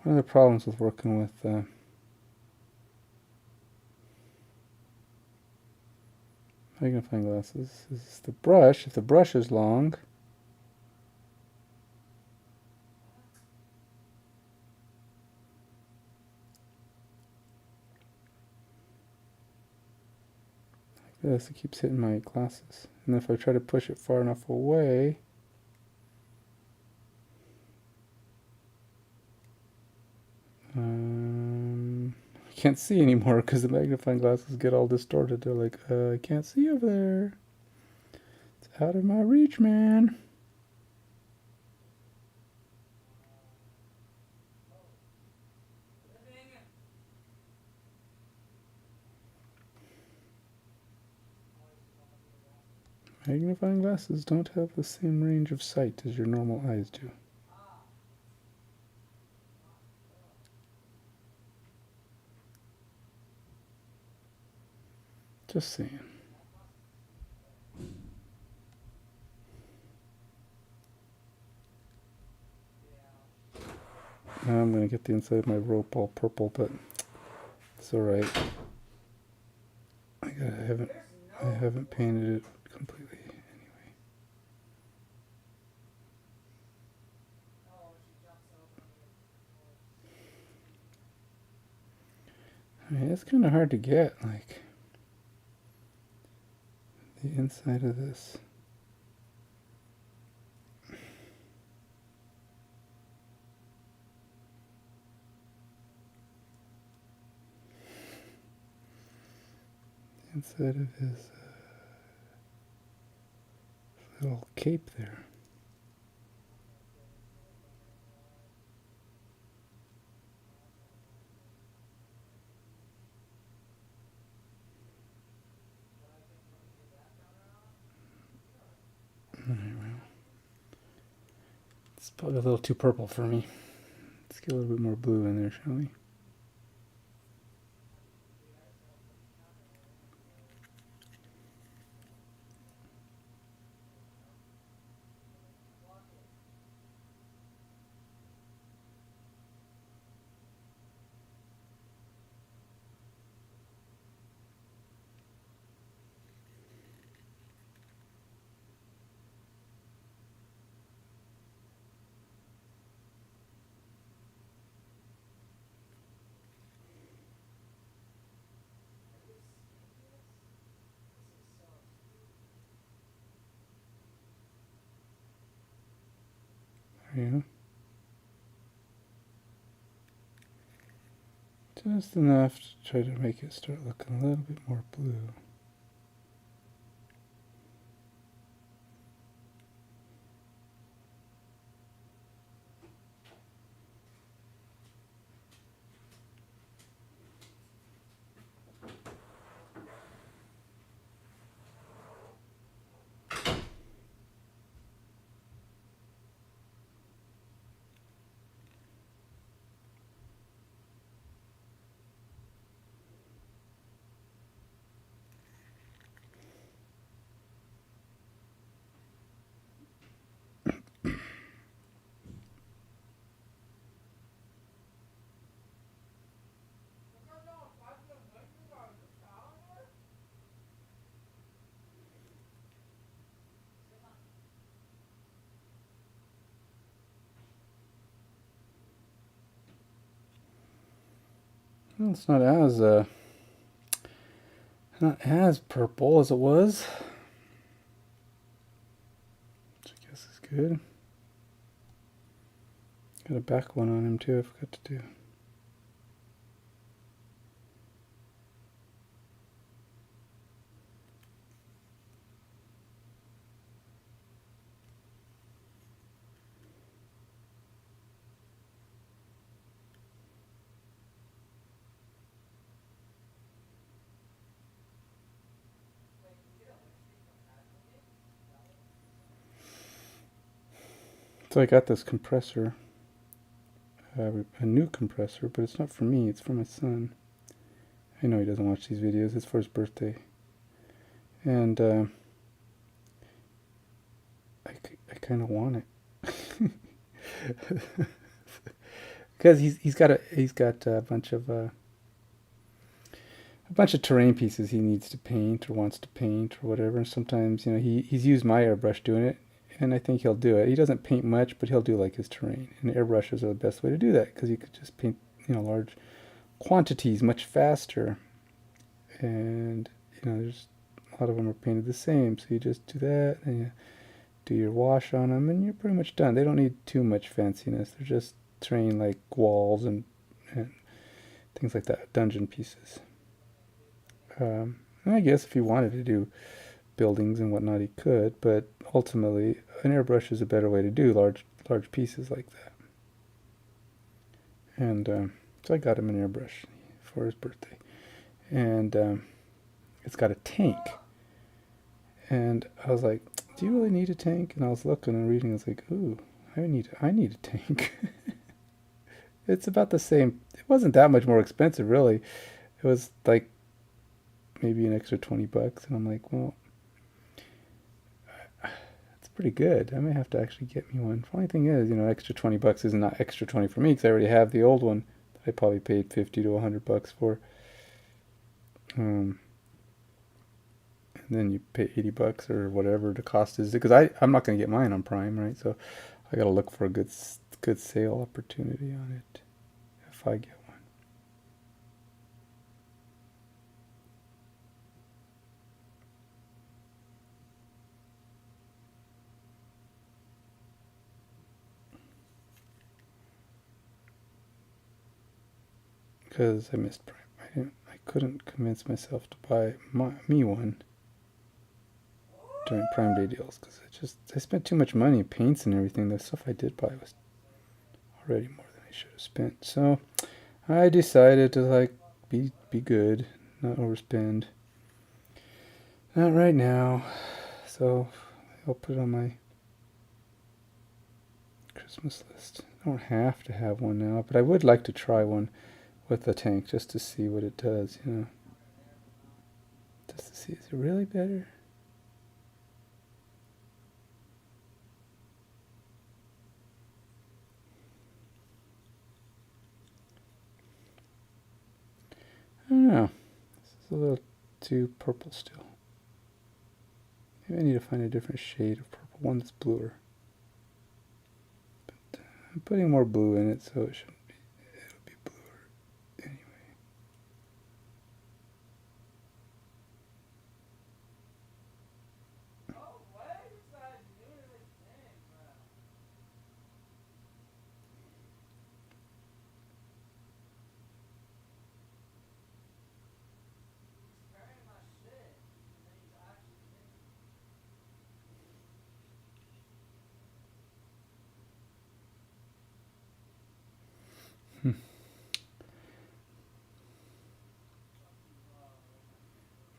One of the problems with working with magnifying glasses is the brush. If the brush is long, like this, it keeps hitting my glasses. And if I try to push it far enough away, I can't see anymore because the magnifying glasses get all distorted. They're like, I can't see over there. It's out of my reach, man. Magnifying glasses don't have the same range of sight as your normal eyes do. Just saying. Now I'm going to get the inside of my rope all purple, but it's alright. I haven't painted it completely anyway. I mean, it's kind of hard to get, like, the inside of this. Inside of his little cape there. Alright, well, it's probably a little too purple for me. Let's get a little bit more blue in there, shall we? Yeah. Just enough to try to make it start looking a little bit more blue. Well, it's not as purple as it was, which I guess is good. Got a back one on him too, I forgot to do. So I got this compressor, a new compressor, but it's not for me, it's for my son. I know he doesn't watch these videos, it's for his birthday. And I kind of want it. Because he's got a bunch of terrain pieces he needs to paint or wants to paint or whatever. And sometimes, he's used my airbrush doing it, and I think he'll do it. He doesn't paint much, but he'll do like his terrain. And airbrushes are the best way to do that because you could just paint, large quantities much faster. And there's a lot of them are painted the same, so you just do that and you do your wash on them, and you're pretty much done. They don't need too much fanciness. They're just terrain like walls and things like that, dungeon pieces. And I guess if he wanted to do buildings and whatnot, he could, but ultimately, an airbrush is a better way to do large pieces like that. And so I got him an airbrush for his birthday, and it's got a tank, And I was like, do you really need a tank? And I was looking and reading. I was like, ooh, I need a tank. It's about the same. It wasn't that much more expensive, really. It was like maybe an extra $20. And I'm like, well, it's pretty good. I may have to actually get me one. Funny thing is, extra $20 is not extra 20 for me because I already have the old one that I probably paid 50 to $100 for. And then you pay $80 or whatever the cost is because I'm not going to get mine on Prime, right? So I got to look for a good sale opportunity on it if I get one. Because I missed Prime. I couldn't convince myself to buy me one during Prime Day deals because I spent too much money, paints and everything. The stuff I did buy was already more than I should have spent. So I decided to be good, not overspend. Not right now. So I'll put it on my Christmas list. I don't have to have one now, but I would like to try one with the tank just to see what it does, Just to see, is it really better? I don't know. This is a little too purple still. Maybe I need to find a different shade of purple, one that's bluer. But I'm putting more blue in it, so it'll be bluer anyway.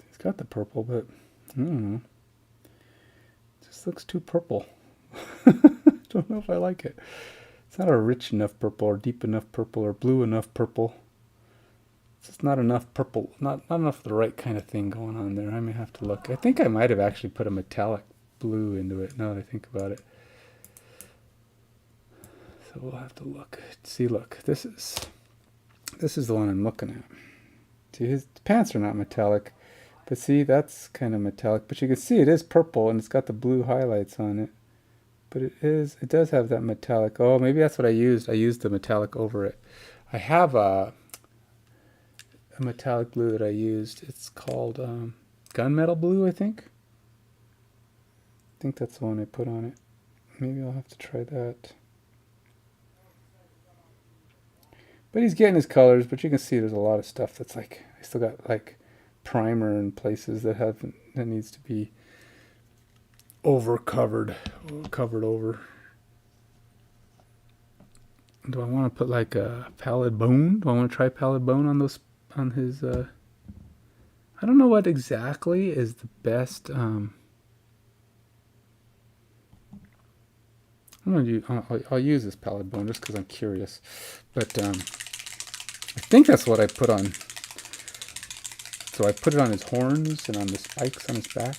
It's got the purple, but I don't know. It just looks too purple. I don't know if I like it. It's not a rich enough purple or deep enough purple or blue enough purple. It's just not enough purple, not enough of the right kind of thing going on there. I may have to look. I think I might have actually put a metallic blue into it now that I think about it. So we'll have to look. See, look, this is the one I'm looking at. See, his pants are not metallic, but see, that's kind of metallic. But you can see it is purple and it's got the blue highlights on it. But it does have that metallic. Oh, maybe that's what I used. I used the metallic over it. I have a metallic blue that I used. It's called gunmetal blue, I think. I think that's the one I put on it. Maybe I'll have to try that. But he's getting his colors, but you can see there's a lot of stuff that's like, I still got like primer in places that needs to be covered over. Do I want to put like a pallid bone? Do I want to try pallid bone on his I don't know what exactly is the best I'll use this pallid bone just because I'm curious, but I think that's what I put on. So I put it on his horns and on the spikes on his back.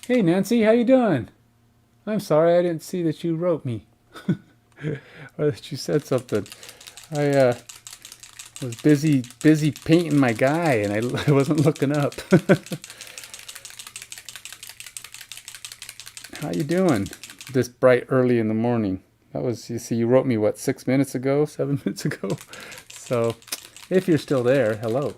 Hey Nancy, how you doing? I'm sorry I didn't see that you wrote me or that you said something. I was busy painting my guy and I wasn't looking up. How you doing this bright early in the morning? That was, you see, you wrote me what, 6 minutes ago, 7 minutes ago? So if you're still there, hello.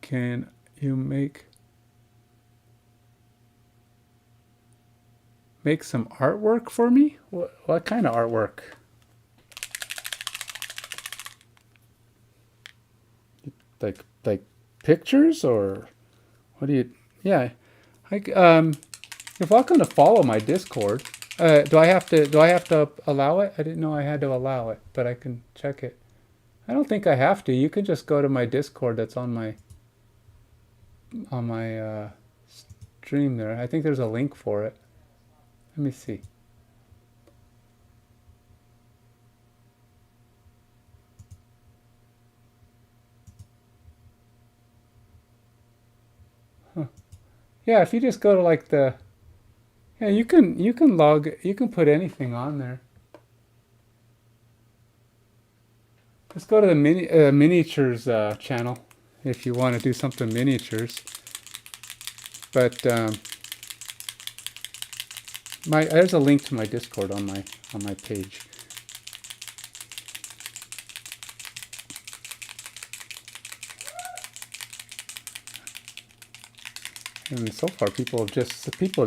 Can you make some artwork for me? What kind of artwork? Like Pictures or what do you? Yeah, you're welcome to follow my Discord. Do I have to allow it? I didn't know I had to allow it, but I can check it. I don't think I have to. You can just go to my Discord that's on my stream there. I think there's a link for it. Let me see. Huh. Yeah, if you just go to like the yeah, you can put anything on there. Let's go to the miniatures channel if you want to do something miniatures. But there's a link to my Discord on my page. And so far, people have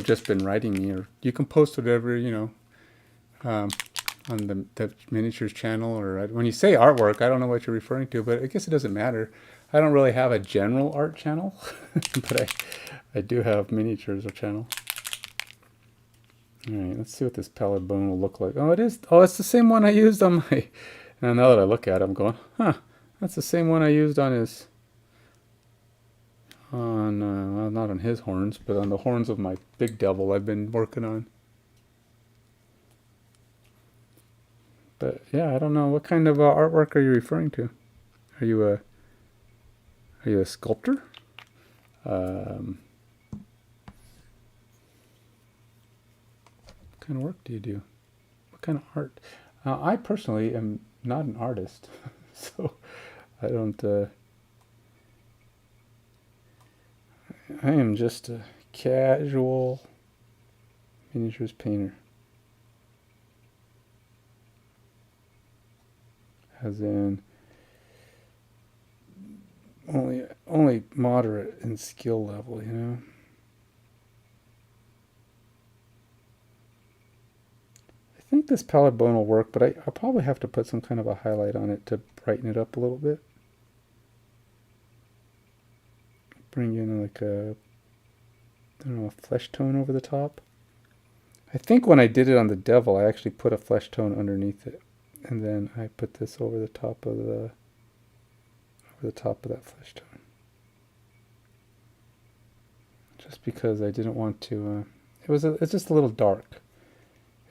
just been writing me, or you can post whatever um, on the miniatures channel, or when you say artwork, I don't know what you're referring to, but I guess it doesn't matter. I don't really have a general art channel, but I do have miniatures channel. All right, let's see what this pallid bone will look like. Oh, it is. Oh, it's the same one I used on my. And now that I look at it, I'm going, huh? That's the same one I used on his. Well, not on his horns, but on the horns of my big devil I've been working on. But yeah, I don't know. What kind of artwork are you referring to? Are you a sculptor? What kind of work do you do? What kind of art? I personally am not an artist, so I don't. I am just a casual miniatures painter. As in only moderate in skill level, you know. I think this pallid bone will work, but I'll probably have to put some kind of a highlight on it to brighten it up a little bit. Bring in like a, I don't know, a flesh tone over the top. I think when I did it on the devil, I actually put a flesh tone underneath it, and then I put this over the top of that flesh tone. Just because I didn't want to. It's just a little dark.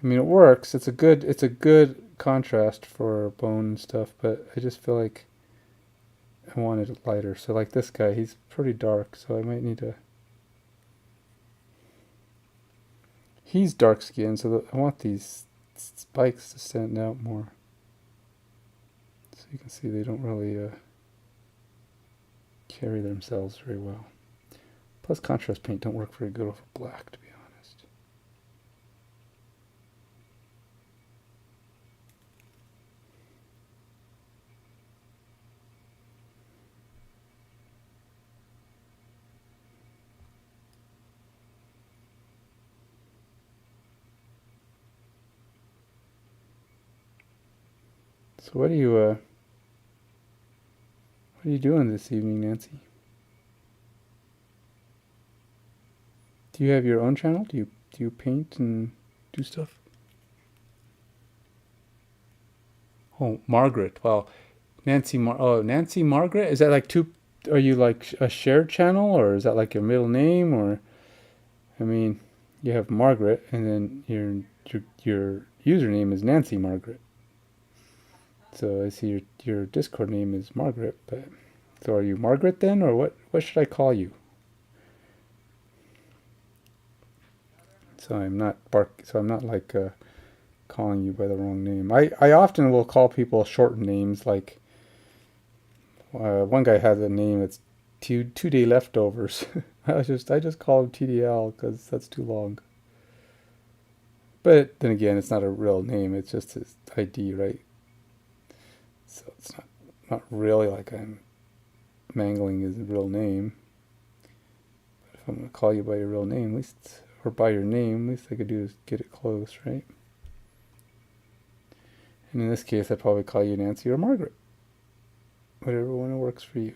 I mean, it works. It's a good contrast for bone and stuff, but I just feel like I wanted it lighter. So like this guy, he's pretty dark, so I might need to. He's dark skinned, so I want these spikes to stand out more. So you can see they don't really carry themselves very well. Plus, contrast paint don't work very good over black, to be honest. So what are you doing this evening, Nancy? Do you have your own channel? Do you paint and do stuff? Oh, Margaret. Well, Nancy Margaret. Is that like two? Are you like a shared channel, or is that like your middle name? Or I mean, you have Margaret, and then your username is Nancy Margaret. So I see your Discord name is Margaret, but so are you Margaret then, or what should I call you? So I'm not like calling you by the wrong name. I often will call people short names. Like one guy has a name that's 2 day leftovers. I just call him TDL because that's too long. But then again, it's not a real name. It's just his ID, right? So it's not really like I'm mangling his real name. But if I'm gonna call you by your real name, at least, or by your name, at least I could do is get it close, right? And in this case, I'd probably call you Nancy or Margaret. Whatever one works for you.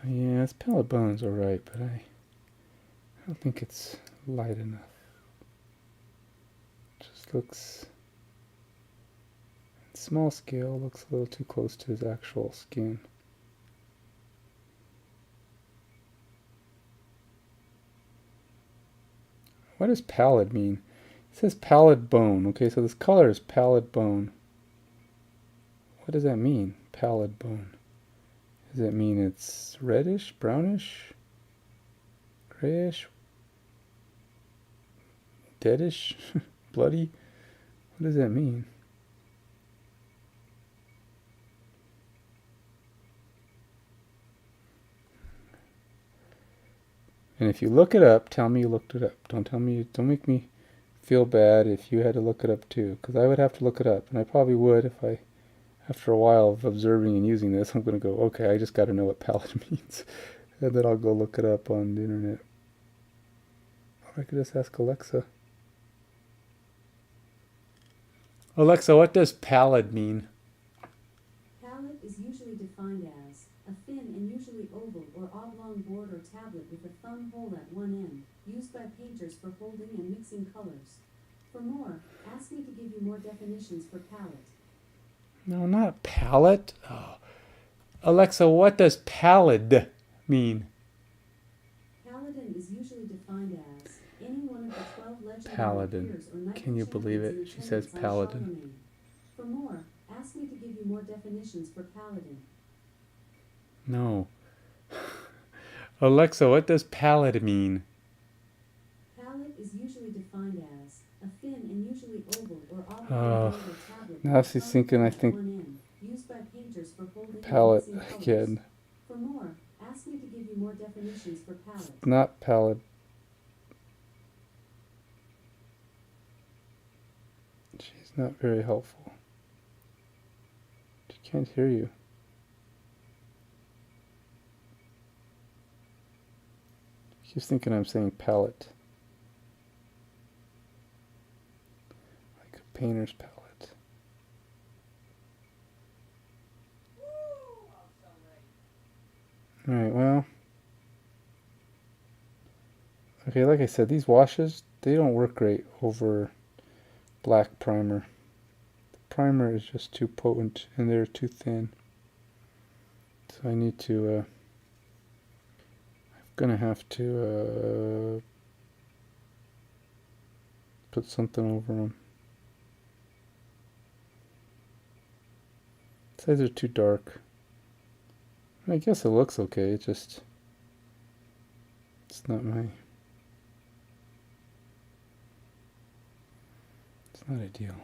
So yeah, this palette bone's alright, but I don't think it's light enough. Just looks, small scale, looks a little too close to his actual skin. What does pallid mean? It says pallid bone. Okay, so this color is pallid bone. What does that mean, pallid bone? Does it mean it's reddish, brownish, grayish, deadish, bloody? What does that mean? And if you look it up, tell me you looked it up. Don't make me feel bad if you had to look it up too, because I would have to look it up, and I probably would if I, after a while of observing and using this, I'm going to go, okay, I just got to know what pallid means, and then I'll go look it up on the internet. Or I could just ask Alexa. Alexa, what does pallid mean? Pallid is usually defined as a thin and usually oval or oblong board or tablet with a thumb hole at one end, used by painters for holding and mixing colors. For more, ask me to give you more definitions for palette. No, not palette. Oh. Alexa, what does pallid mean? Paladin is usually defined as any one of the 12 legendary Paladin. peers or knight Can you believe it? She says paladin. For more, ask me to give you more definitions for paladin. No. Alexa, what does pallid mean? Palette is usually defined as a thin and usually oval or oblong board or tablet. Now she's thinking, I think, used by painters for holding palette and mixing again. colors. For more, ask me to give you more definitions for palette. Not pallid. She's not very helpful. She can't hear you. She's thinking I'm saying palette. Like a painter's palette. Alright, well. Okay, like I said, these washes, they don't work great over black primer. The primer is just too potent and they're too thin. So I need to, I'm gonna have to put something over them. These are too dark. I guess it looks okay, it's not it's not ideal.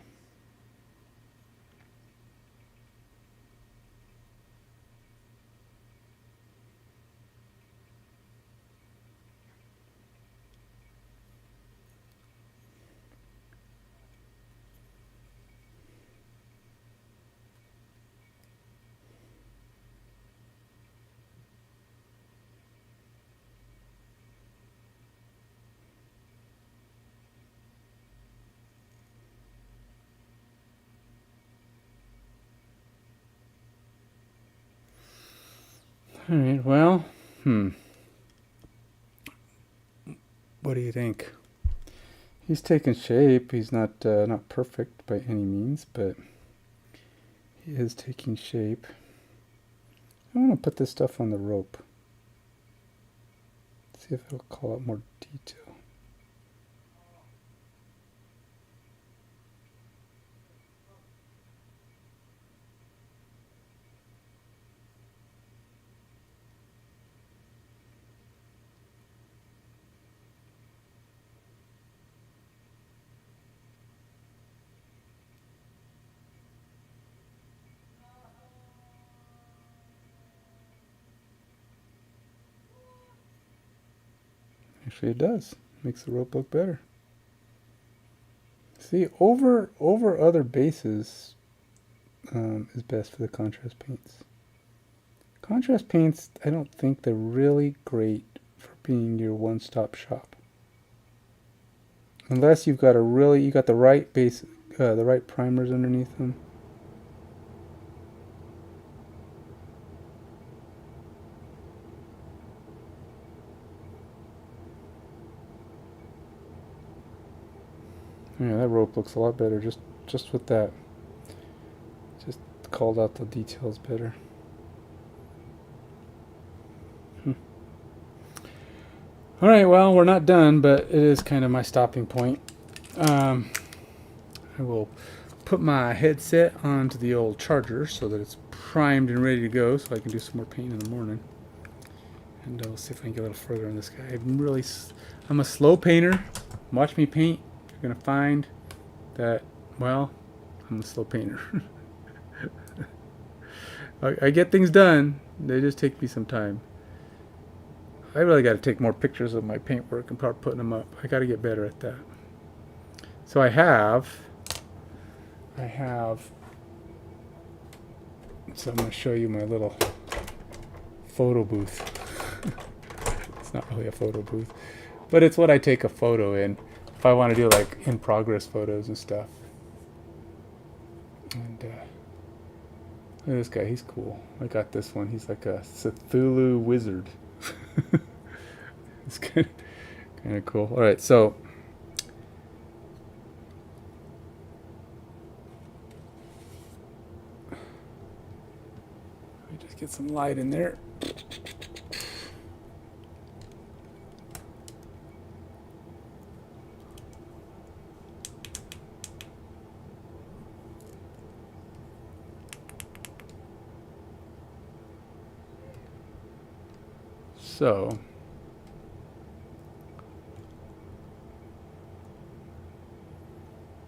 Alright, well, what do you think? He's taking shape. He's not perfect by any means, but he is taking shape. I want to put this stuff on the rope. See if it'll call out more detail. Actually, it does. Makes the rope look better. See, over other bases is best for the contrast paints. Contrast paints, I don't think they're really great for being your one-stop shop. Unless you got the right base, the right primers underneath them. Yeah, that rope looks a lot better just with that. Just called out the details better. All right, well, we're not done, but it is kind of my stopping point. I will put my headset onto the old charger so that it's primed and ready to go so I can do some more painting in the morning. And we'll see if I can get a little further on this guy. I'm a slow painter. Watch me paint. You're going to find that, well, I'm a slow painter. I get things done. They just take me some time. I really got to take more pictures of my paintwork and start putting them up. I got to get better at that. So I have, so I'm going to show you my little photo booth. It's not really a photo booth, but it's what I take a photo in if I want to do like in progress photos and stuff. And look at this guy, he's cool. I got this one. He's like a Cthulhu wizard. It's kind of cool. All right, so let me just get some light in there. So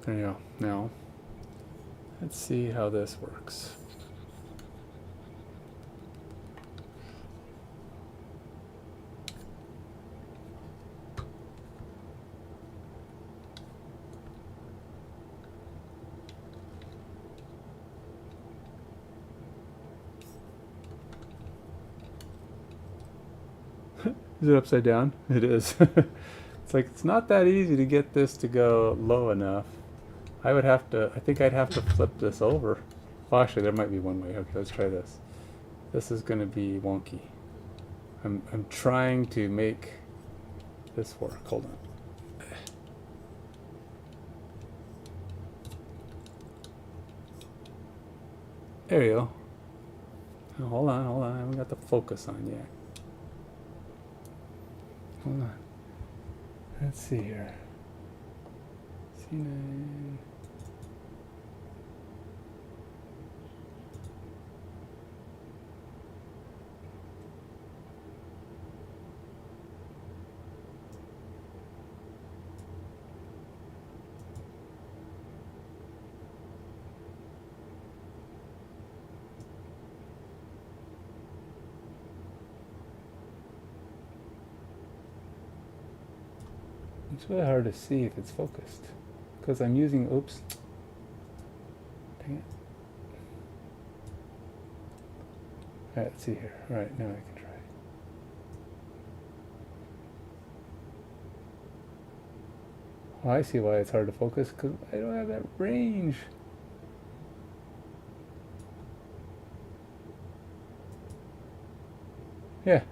there you go. Now let's see how this works. Is it upside down? It is. It's like it's not that easy to get this to go low enough. I think I'd have to flip this over. Well, actually, there might be one way. Okay, let's try this. This is going to be wonky. I'm trying to make this work. Hold on. There you go. Oh, hold on. I haven't got the focus on yet. Hold on. Let's see here. C9. It's really hard to see if it's focused because I'm using, oops, dang it. All right, let's see here. All right, now I can try. Oh, I see why it's hard to focus because I don't have that range. Yeah,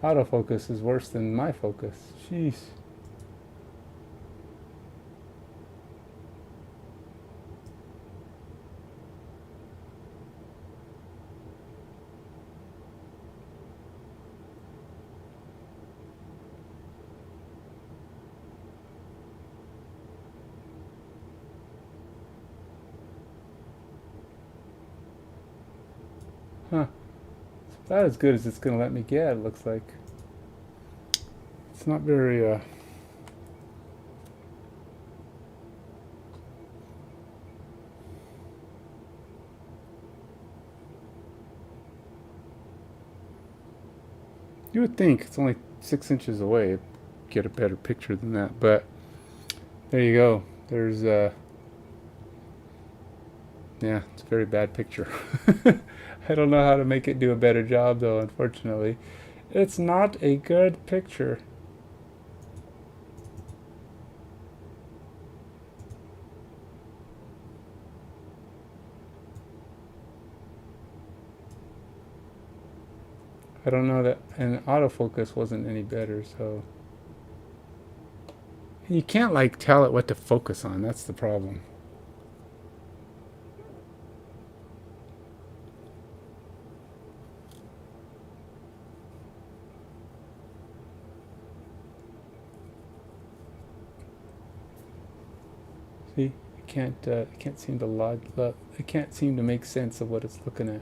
autofocus is worse than my focus. Jeez. Huh. It's about as good as it's going to let me get, it looks like. It's not very, you would think it's only 6 inches away. Get a better picture than that, but there you go. There's, yeah, it's a very bad picture. I don't know how to make it do a better job, though, unfortunately. It's not a good picture. I don't know that, and autofocus wasn't any better, so You can't like tell it what to focus on. That's the problem. See, I can't seem to I can't seem to make sense of what it's looking at.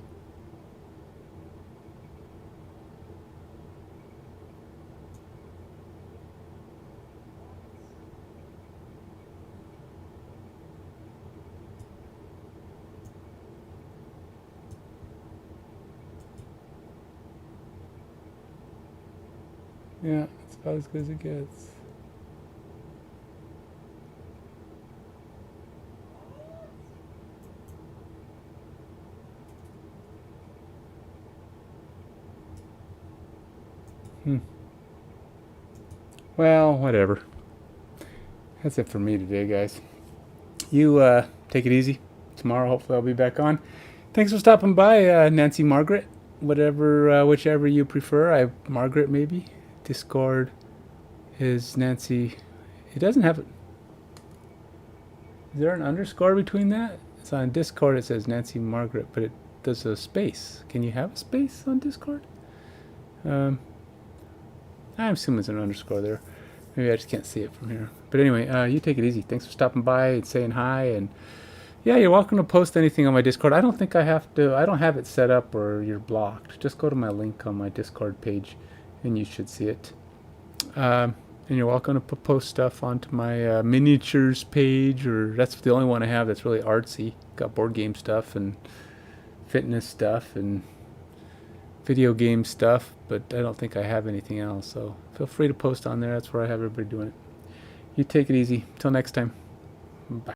Yeah, it's about as good as it gets. Hmm. Well, whatever. That's it for me today, guys. You take it easy. Tomorrow, hopefully, I'll be back on. Thanks for stopping by, Nancy Margaret. Whichever you prefer. Margaret maybe. Discord is Nancy. It doesn't have. Is there an underscore between that? It's on Discord. It says Nancy Margaret, but it does a space. Can you have a space on Discord? I'm assuming there's an underscore there. Maybe I just can't see it from here. But anyway, you take it easy. Thanks for stopping by and saying hi. And yeah, you're welcome to post anything on my Discord. I don't think I have to. I don't have it set up or you're blocked. Just go to my link on my Discord page, and you should see it. And you're welcome to post stuff onto my miniatures page, or that's the only one I have that's really artsy. Got board game stuff and fitness stuff and video game stuff, but I don't think I have anything else. So feel free to post on there. That's where I have everybody doing it. You take it easy. Till next time. Bye.